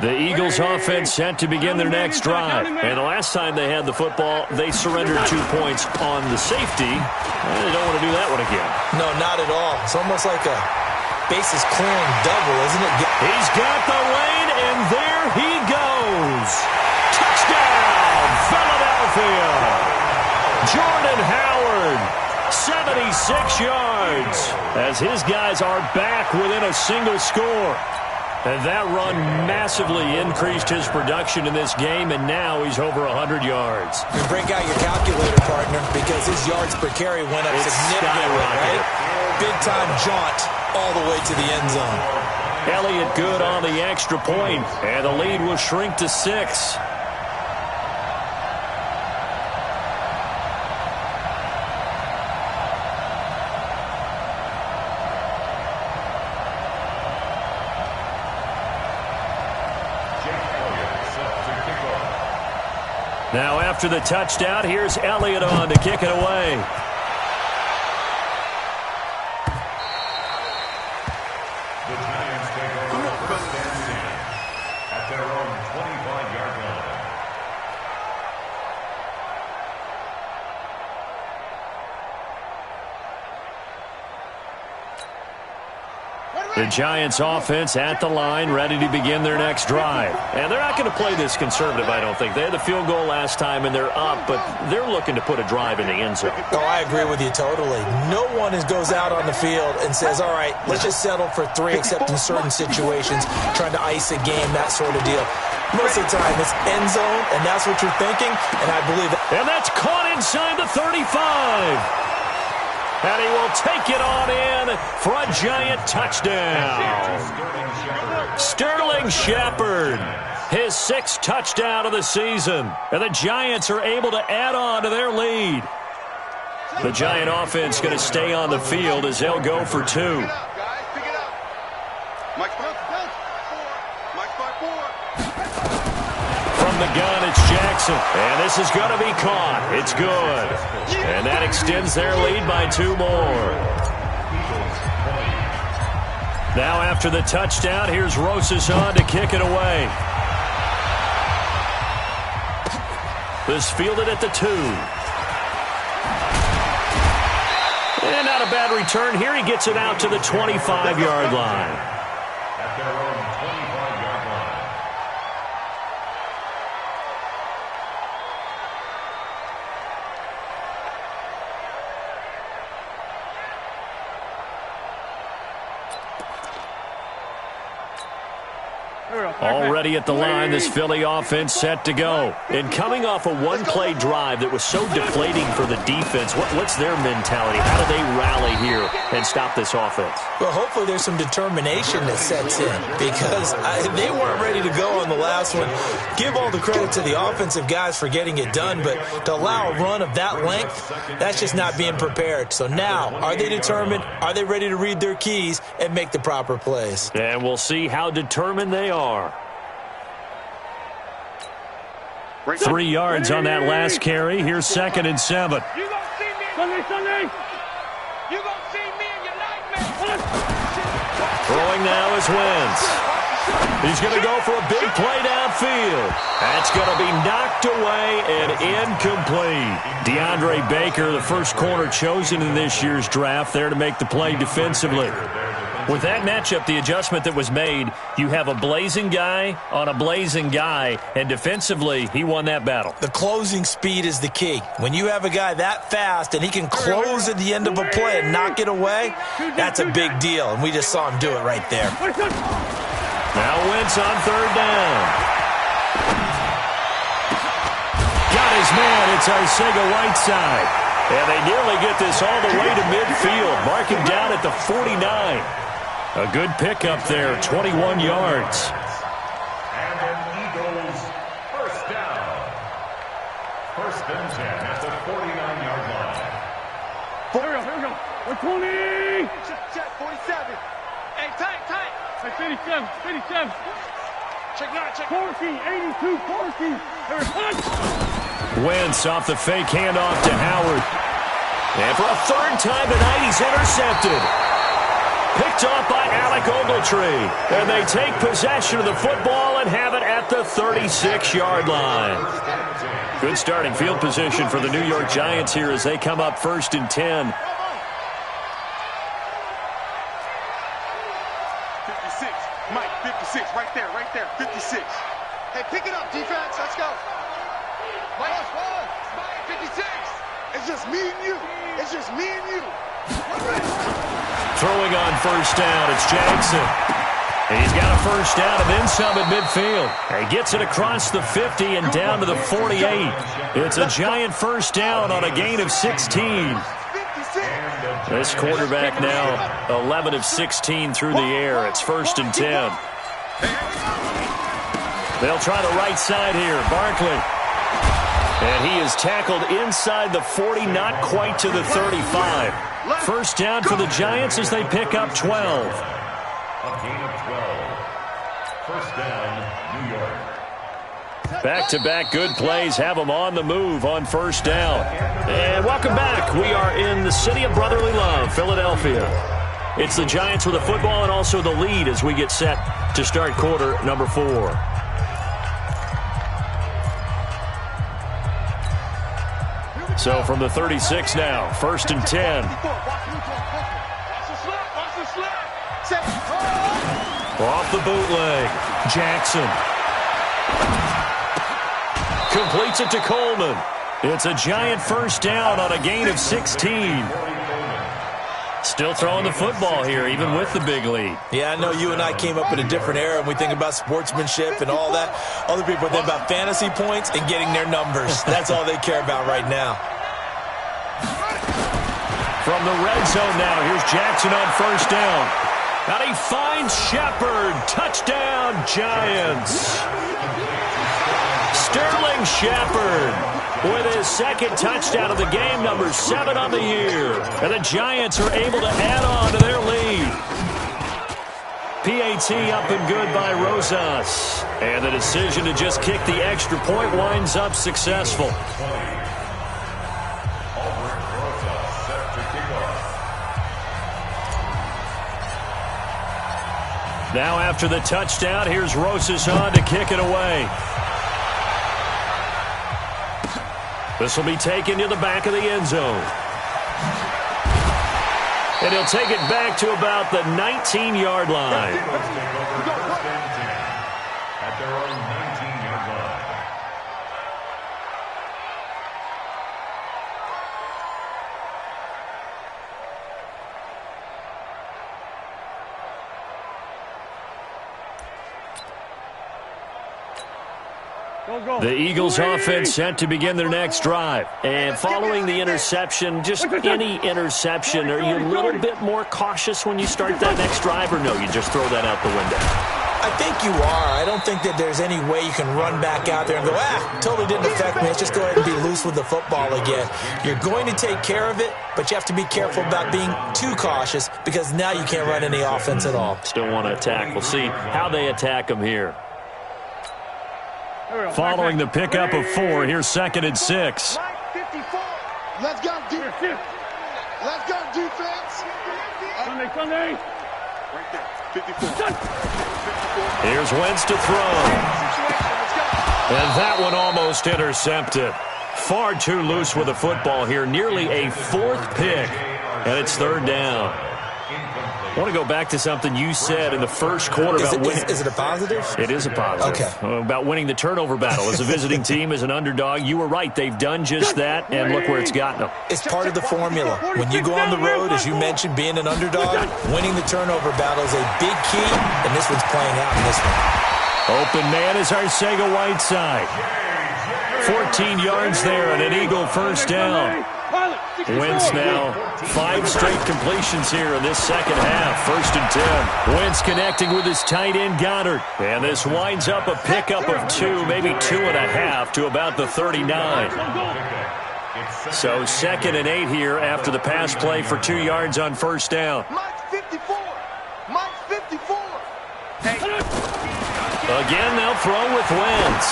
The Eagles offense set to begin their next drive. And the last time they had the football, they surrendered 2 points on the safety. And they don't want to do that one again. No, not at all. It's almost like a bases clearing double, isn't it? He's got the lane, and there he goes. Touchdown, Philadelphia. Jordan Howard, 76 yards, as his guys are back within a single score. And that run massively increased his production in this game, and now he's over 100 yards. You break out your calculator, partner, because his yards per carry went up significantly, right? Big-time jaunt all the way to the end zone. Elliott good on the extra point, and the lead will shrink to 6. Now after the touchdown, here's Elliott on to kick it away. The Giants take over first and 10 at their own 25-yard line. The Giants offense at the line, ready to begin their next drive. And they're not going to play this conservative, I don't think. They had the field goal last time, and they're up, but they're looking to put a drive in the end zone. Oh, I agree with you totally. No one goes out on the field and says, all right, let's just settle for 3, except in certain situations, trying to ice a game, that sort of deal. Most of the time, it's end zone, and that's what you're thinking, and I believe that. And that's caught inside the 35. And he will take it on in for a Giant touchdown. Sterling Shepard, his 6th touchdown of the season. And the Giants are able to add on to their lead. The Giant offense going to stay on the field as they'll go for 2. From the gun, it's Jackson. And this is going to be caught. It's good. And that extends their lead by 2 more. Now after the touchdown, here's Rosas on to kick it away. This fielded at the 2. And not a bad return here. He gets it out to the 25-yard line. At their own 25-yard line. Already at the line, this Philly offense set to go. And coming off a one-play drive that was so deflating for the defense, what's their mentality? How do they rally here and stop this offense? Well, hopefully there's some determination that sets in because they weren't ready to go on the last one. Give all the credit to the offensive guys for getting it done, but to allow a run of that length, that's just not being prepared. So now, are they determined? Are they ready to read their keys and make the proper plays? And we'll see how determined they are. 3 yards on that last carry. Here's 2nd and 7. You gonna see me? Sunday. You gonna see me in your nightmare? Throwing now is Wentz. He's going to go for a big play downfield. That's going to be knocked away and incomplete. DeAndre Baker, the first corner chosen in this year's draft, there to make the play defensively. With that matchup, the adjustment that was made, you have a blazing guy on a blazing guy, and defensively, he won that battle. The closing speed is the key. When you have a guy that fast and he can close at the end of a play and knock it away, that's a big deal, and we just saw him do it right there. Now Wentz on 3rd down. Got his man. It's Arcega-Whiteside. And they nearly get this all the way to midfield. Mark him down at the 49. A good pickup there, 21 yards. And an Eagles first down. 1st and 10 at the 49-yard line. Here we go. We're 20. Check 47. Hey, tight. 57. Check 9, check 14, 82, 14. Wentz off the fake handoff to Howard. And for a 3rd time tonight, he's intercepted. Picked off by Alec Ogletree. And they take possession of the football and have it at the 36-yard line. Good starting field position for the New York Giants here as they come up 1st and 10. 56. Mike, 56. Right there. 56. Hey, pick it up, defense. Let's go. Mike, 56. It's just me and you. Throwing on 1st down, it's Jackson. And he's got a 1st down and then some at midfield. He gets it across the 50 and down to the 48. It's a giant 1st down on a gain of 16. This quarterback now 11 of 16 through the air. It's 1st and 10. They'll try the right side here. Barkley. And he is tackled inside the 40, not quite to the 35. 1st down for the Giants as they pick up 12. A gain of 12. 1st down, New York. Back-to-back good plays have them on the move on 1st down. And welcome back. We are in the city of brotherly love, Philadelphia. It's the Giants with the football and also the lead as we get set to start quarter number 4. So from the 36 now, 1st and 10. Off the bootleg, Jackson. Completes it to Coleman. It's a giant 1st down on a gain of 16. Still throwing the football here, even with the big lead. Yeah, I know you and I came up in a different era, and we think about sportsmanship and all that. Other people think about fantasy points and getting their numbers. That's all they care about right now. From the red zone now, here's Jackson on 1st down. And he finds Shepard. Touchdown, Giants. Sterling Shepard with his 2nd touchdown of the game, number 7 on the year. And the Giants are able to add on to their lead. PAT up and good by Rosas. And the decision to just kick the extra point winds up successful. Now after the touchdown, here's Rosas on to kick it away. This will be taken to the back of the end zone. And he'll take it back to about the 19-yard line. At their own 19-yard line. The Eagles offense set to begin their next drive. And following the interception, just any interception, are you a little bit more cautious when you start that next drive, or no, you just throw that out the window? I think you are. I don't think that there's any way you can run back out there and go, totally didn't affect me. Let's just go ahead and be loose with the football again. You're going to take care of it, but you have to be careful about being too cautious because now you can't run any offense at all. Still want to attack. We'll see how they attack them here. Following the pickup of 4, here's 2nd and 6. Let's go, defense. Let's go, defense. Sunday. Right there, 54. Here's Wentz to throw. And that one almost intercepted. Far too loose with the football here. Nearly a 4th pick. And it's 3rd down. I want to go back to something you said in the first quarter about winning. Is it a positive? It is a positive. Okay. About winning the turnover battle as a visiting team, as an underdog. You were right. They've done just that, and look where it's gotten them. It's part of the formula. When you go on the road, as you mentioned, being an underdog, winning the turnover battle is a big key, and this one's playing out in this one. Open man is Arcega-Whiteside. 14 yards there and an Eagle first down. Wentz now 5 straight completions here in this second half. 1st and 10. Wentz connecting with his tight end Goddard. And this winds up a pickup of 2, maybe 2.5 to about the 39. So 2nd and 8 here after the pass play for 2 yards on 1st down. Mike's 54. Mike's 54. Again, they'll throw with Wentz.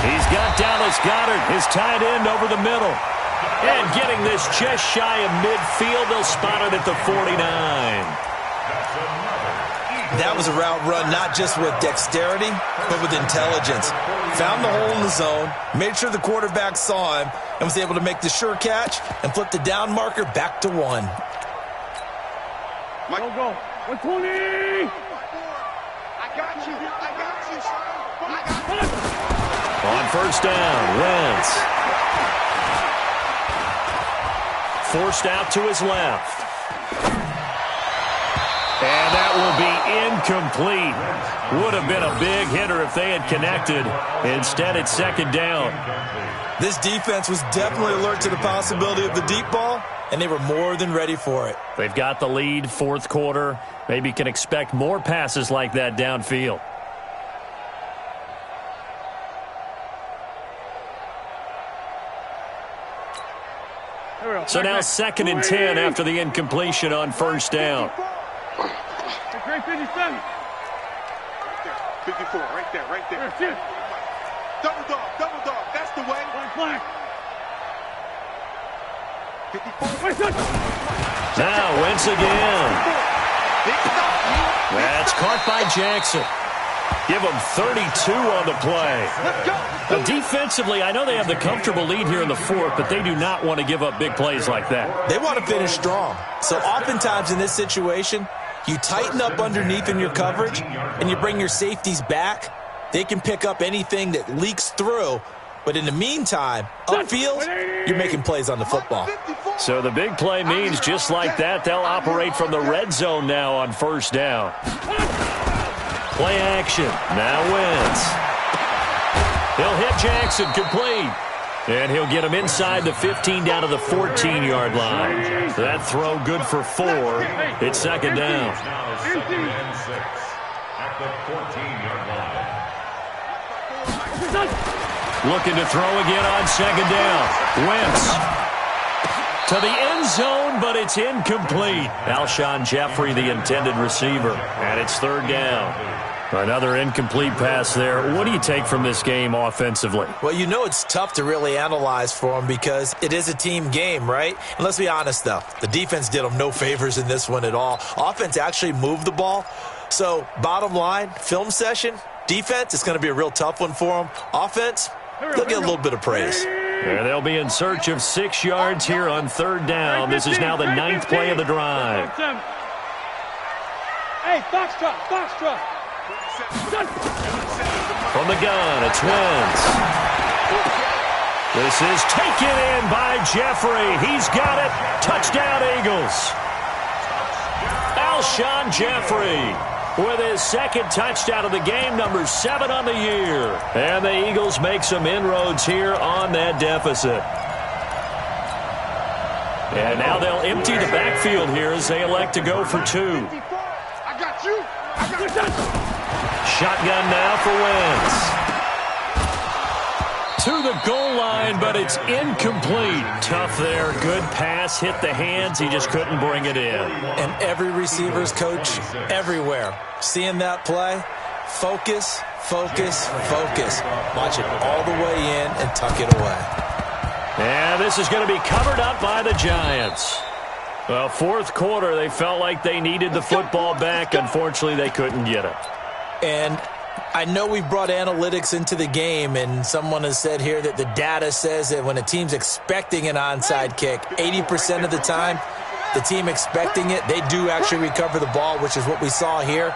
He's got Dallas Goedert, his tight end, over the middle. And getting this just shy of midfield, they'll spot it at the 49. That was a route run not just with dexterity, but with intelligence. Found the hole in the zone, made sure the quarterback saw him, and was able to make the sure catch and flip the down marker back to 1. Go. 120. I got you. On 1st down, Wentz. Forced out to his left. And that will be incomplete. Would have been a big hitter if they had connected. Instead, it's 2nd down. This defense was definitely alert to the possibility of the deep ball, and they were more than ready for it. They've got the lead, 4th quarter. Maybe can expect more passes like that downfield. So now 2nd and 10 after the incompletion on 1st down. 57. 54, right there. Double dog, that's the way. Flag. 54. Now Wentz again. That's caught by Jackson. Give them 32 on the play. Defensively, I know they have the comfortable lead here in the 4th, but they do not want to give up big plays like that. They want to finish strong. So oftentimes in this situation, you tighten up underneath in your coverage, and you bring your safeties back. They can pick up anything that leaks through. But in the meantime, upfield, you're making plays on the football. So the big play means just like that, they'll operate from the red zone now on 1st down. Play action. Now Wentz. He'll hit Jackson complete. And he'll get him inside the 15 down to the 14-yard line. That throw good for 4. It's 2nd down. At the 14-yard line. Looking to throw again on 2nd down. Wentz to the end zone, but it's incomplete. Alshon Jeffrey, the intended receiver. And it's 3rd down. Another incomplete pass there. What do you take from this game offensively? Well, you know it's tough to really analyze for them because it is a team game, right? And let's be honest, though. The defense did them no favors in this one at all. Offense actually moved the ball. So, bottom line, film session, defense, it's going to be a real tough one for them. Offense, they'll get a little bit of praise. And they'll be in search of 6 yards here on 3rd down. This is now the 9th play of the drive. Hey, Foxtrot. From the gun, it's Wentz. This is taken in by Jeffrey. He's got it. Touchdown, Eagles. Alshon Jeffrey. with his second touchdown of the game, number 7 on the year. And the Eagles make some inroads here on that deficit. And now they'll empty the backfield here as they elect to go for 2. I got you. Shotgun now for Wentz. To the goal line, but it's incomplete. Tough there. Good pass. Hit the hands. He just couldn't bring it in. And every receiver's coach everywhere. Seeing that play, focus, focus, focus. Watch it all the way in and tuck it away. And this is going to be covered up by the Giants. Well, fourth quarter, they felt like they needed the football back. Unfortunately, they couldn't get it. And I know we brought analytics into the game, and someone has said here that the data says that when a team's expecting an onside kick, 80% of the time, the team expecting it, they do actually recover the ball, which is what we saw here.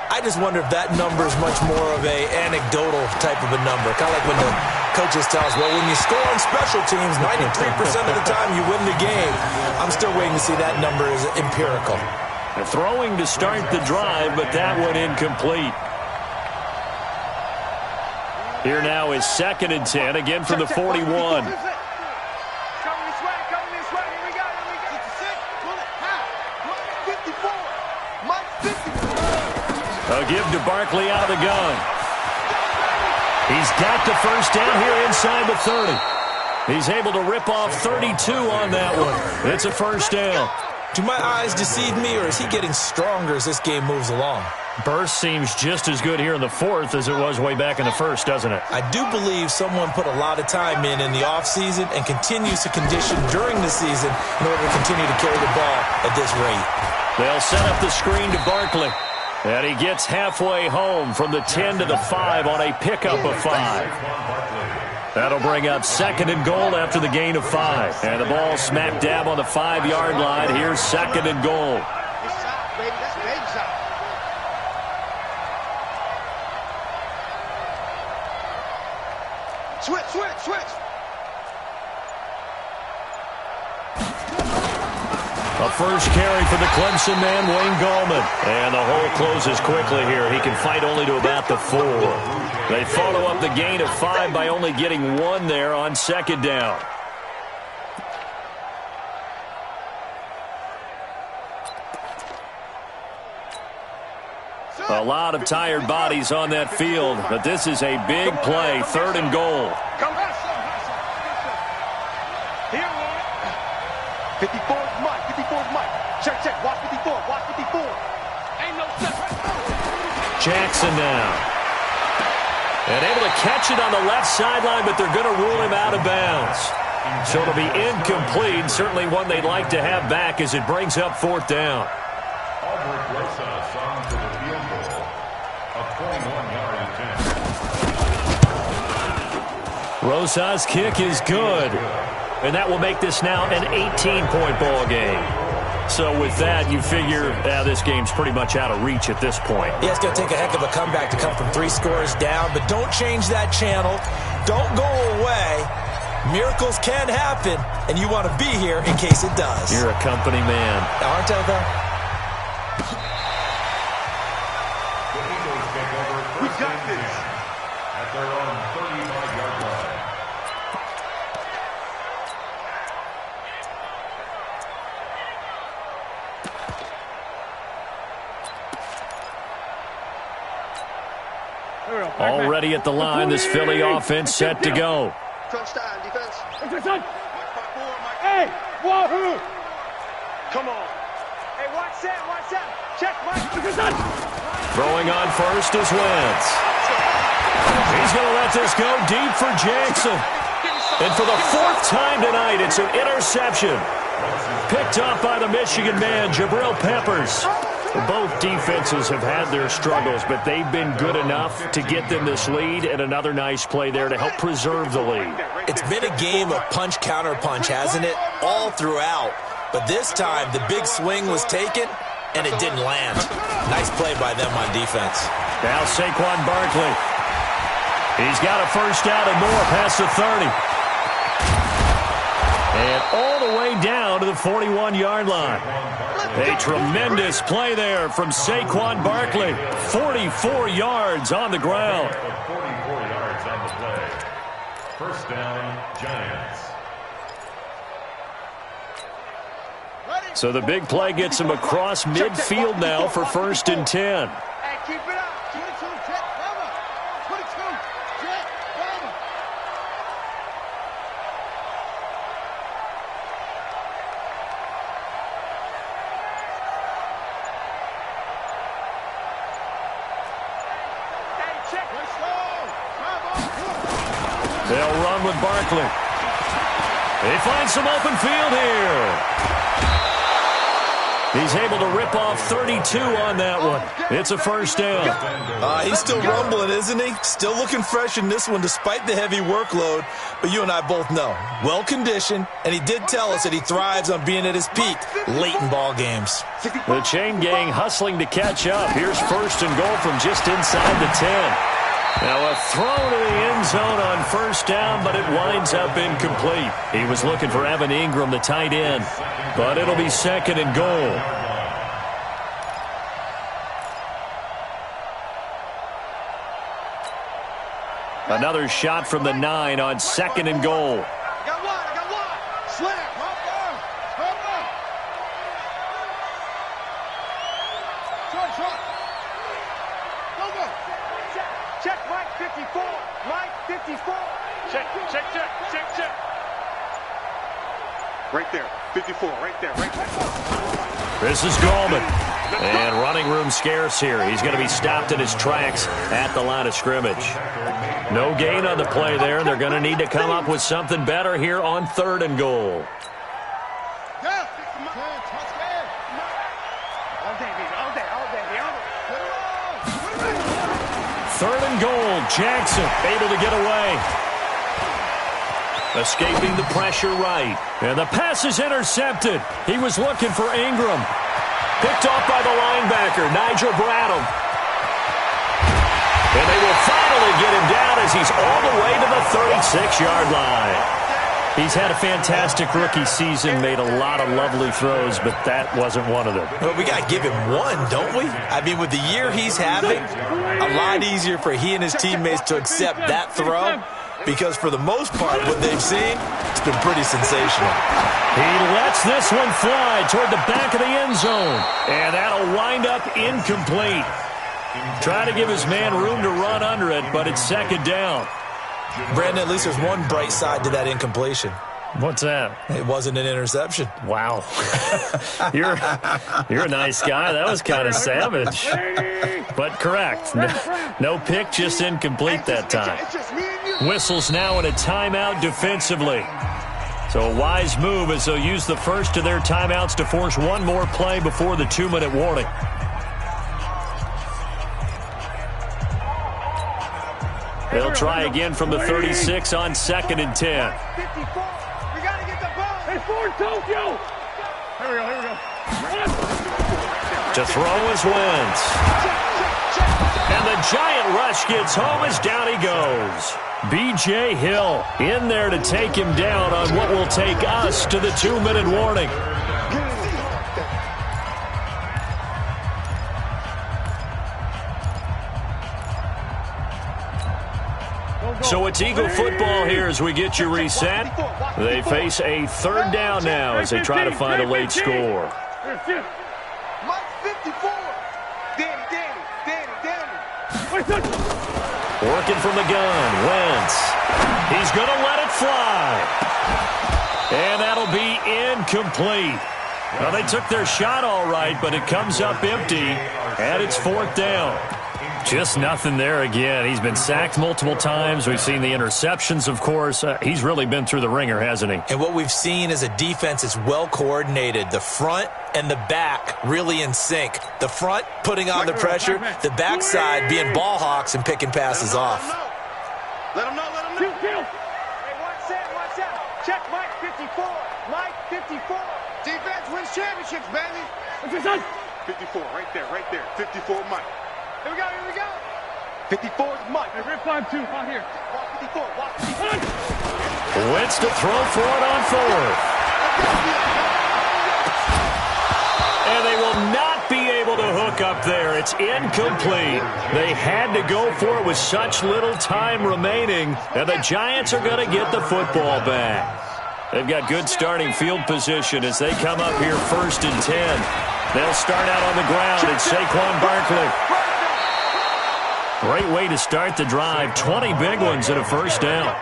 I just wonder if that number is much more of a anecdotal type of a number. Kind of like when the coaches tell us, well, when you score on special teams, 93% of the time you win the game. I'm still waiting to see that number is empirical. Throwing to start the drive, but that one incomplete. Here now is 2nd and 10, again from the 41. Coming this way, here we go. 54, A give to Barkley out of the gun. He's got the first down here inside the 30. He's able to rip off 32 on that one. It's a first down. Do my eyes deceive me, or is he getting stronger as this game moves along? Burst seems just as good here in the 4th as it was way back in the 1st, doesn't it? I do believe someone put a lot of time in the offseason and continues to condition during the season in order to continue to carry the ball at this rate. They'll set up the screen to Barkley. And he gets halfway home from the 10 to the 5 on a pickup of 5. That'll bring up 2nd and goal after the gain of 5. And the ball smack dab on the 5-yard line. Here's 2nd and goal. Switch. A first carry for the Clemson man, Wayne Gallman. And the hole closes quickly here. He can fight only to about the 4. They follow up the gain of 5 by only getting 1 there on 2nd down. A lot of tired bodies on that field, but this is a big play, 3rd and goal. Here, 54 is Mike. Check. Watch 54. Ain't no step. Jackson now. And able to catch it on the left sideline, but they're going to rule him out of bounds. So it'll be incomplete. Certainly one they'd like to have back as it brings up 4th down. Albert Rosas on to the field goal. A 21-yard attempt. Rosas' kick is good. And that will make this now an 18-point ball game. So with that, you figure this game's pretty much out of reach at this point. Yeah, it's going to take a heck of a comeback to come from 3 scores down, but don't change that channel. Don't go away. Miracles can happen, and you want to be here in case it does. You're a company man. Aren't I, though? The Eagles take over first and 10 at their own 35-yard line. Already at the line, this Philly offense set to go. Touchdown, defense. Hey, wahoo! Come on. Hey, watch that. Check, Mike. Throwing on first is Wentz. He's going to let this go deep for Jackson. And for the 4th time tonight, it's an interception. Picked up by the Michigan man, Jabril Peppers. Both defenses have had their struggles, but they've been good enough to get them this lead, and another nice play there to help preserve the lead. It's been a game of punch-counter-punch, hasn't it? All throughout. But this time, the big swing was taken, and it didn't land. Nice play by them on defense. Now Saquon Barkley. He's got a first down and more past the 30. And all the way down to the 41-yard line. A tremendous play there from Saquon Barkley. 44 yards on the ground. 44 yards on the play. First down, Giants. So the big play gets him across midfield now for 1st and 10. Hey, keep it up. 22, jet, cover. 22, jet, cover. Hey, check. Let's go. They'll run with Barkley. They find some open field here. He's able to rip off 32 on that one. It's a first down. He's still rumbling, isn't he? Still looking fresh in this one despite the heavy workload. But you and I both know, well-conditioned, and he did tell us that he thrives on being at his peak late in ball games. The chain gang hustling to catch up. Here's 1st and goal from just inside the 10. Now a throw to the end zone on 1st down, but it winds up incomplete. He was looking for Evan Ingram, the tight end, but it'll be 2nd and goal. Another shot from the 9 on 2nd and goal. I got one. Slam. Check, Mike 54. Mike 54. Check. Right there. 54. Right there. This is Gallman. And running room scarce here. He's going to be stopped in his tracks at the line of scrimmage. No gain on the play there. They're going to need to come up with something better here on 3rd and goal. Third and goal. Jackson able to get away. Escaping the pressure right. And the pass is intercepted. He was looking for Ingram. Picked off by the linebacker, Nigel Bradham. And they will finally get him down as he's all the way to the 36-yard line. He's had a fantastic rookie season, made a lot of lovely throws, but that wasn't one of them. Well, we got to give him one, don't we? I mean, with the year he's having, a lot easier for he and his teammates to accept that throw because for the most part, what they've seen, it's been pretty sensational. He lets this one fly toward the back of the end zone, and that'll wind up incomplete. Try to give his man room to run under it, but it's 2nd down. Brandon, at least there's one bright side to that incompletion. What's that? It wasn't an interception. Wow. You're a nice guy. That was kind of savage. But correct. No pick, just incomplete that time. Whistles now in a timeout defensively. So a wise move as they'll use the first of their timeouts to force one more play before the 2-minute warning. They'll try again from the 36 on 2nd and 10. 54. We got to get the ball. Hey, Ford, Tokyo. Here we go. To throw is Wentz. And the giant rush gets home as down he goes. B.J. Hill in there to take him down on what will take us to the 2-minute warning. So it's Eagle football here as we get you reset. They face a 3rd down now as they try to find a late score. Mike 54. Danny. Working from the gun, Wentz. He's going to let it fly. And that'll be incomplete. Well, they took their shot all right, but it comes up empty, and it's 4th down. Just nothing there again. He's been sacked multiple times. We've seen the interceptions, of course. He's really been through the ringer, hasn't he? And what we've seen is a defense that's well coordinated. The front and the back really in sync. The front putting on the pressure, the backside being ball hawks and picking passes off. Let him know. Hey, watch out. Check Mike 54. Mike 54. Defense wins championships, baby. What's your son? 54, right there. 54, Mike. Here we go. 54 is Mike. Hey, rip 5-2, out here. Watch 54, watch 54. Wentz to throw for it on 4th. And they will not be able to hook up there. It's incomplete. They had to go for it with such little time remaining, and the Giants are going to get the football back. They've got good starting field position as they come up here 1st and 10. They'll start out on the ground. It's Saquon Barkley. Great way to start the drive. 20 big ones and a first down.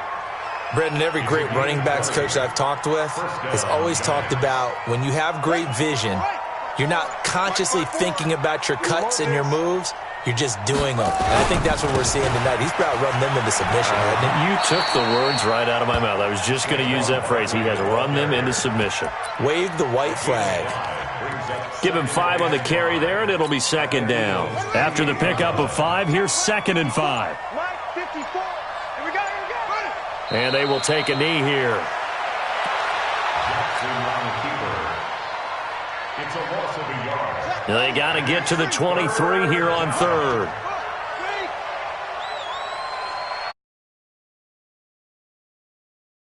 Brendan, every great running backs coach I've talked with has always talked about when you have great vision, you're not consciously thinking about your cuts and your moves. You're just doing them. And I think that's what we're seeing tonight. He's about run them into submission, hasn't he? You took the words right out of my mouth. I was just going to use that phrase. He has run them into submission. Wave the white flag. Give him 5 on the carry there, and it'll be 2nd down. After the pickup of 5, here's 2nd and 5. Mike, 54. Here we go, here we go. And they will take a knee here. It's a loss of a yard. They got to get to the 23 here on 3rd.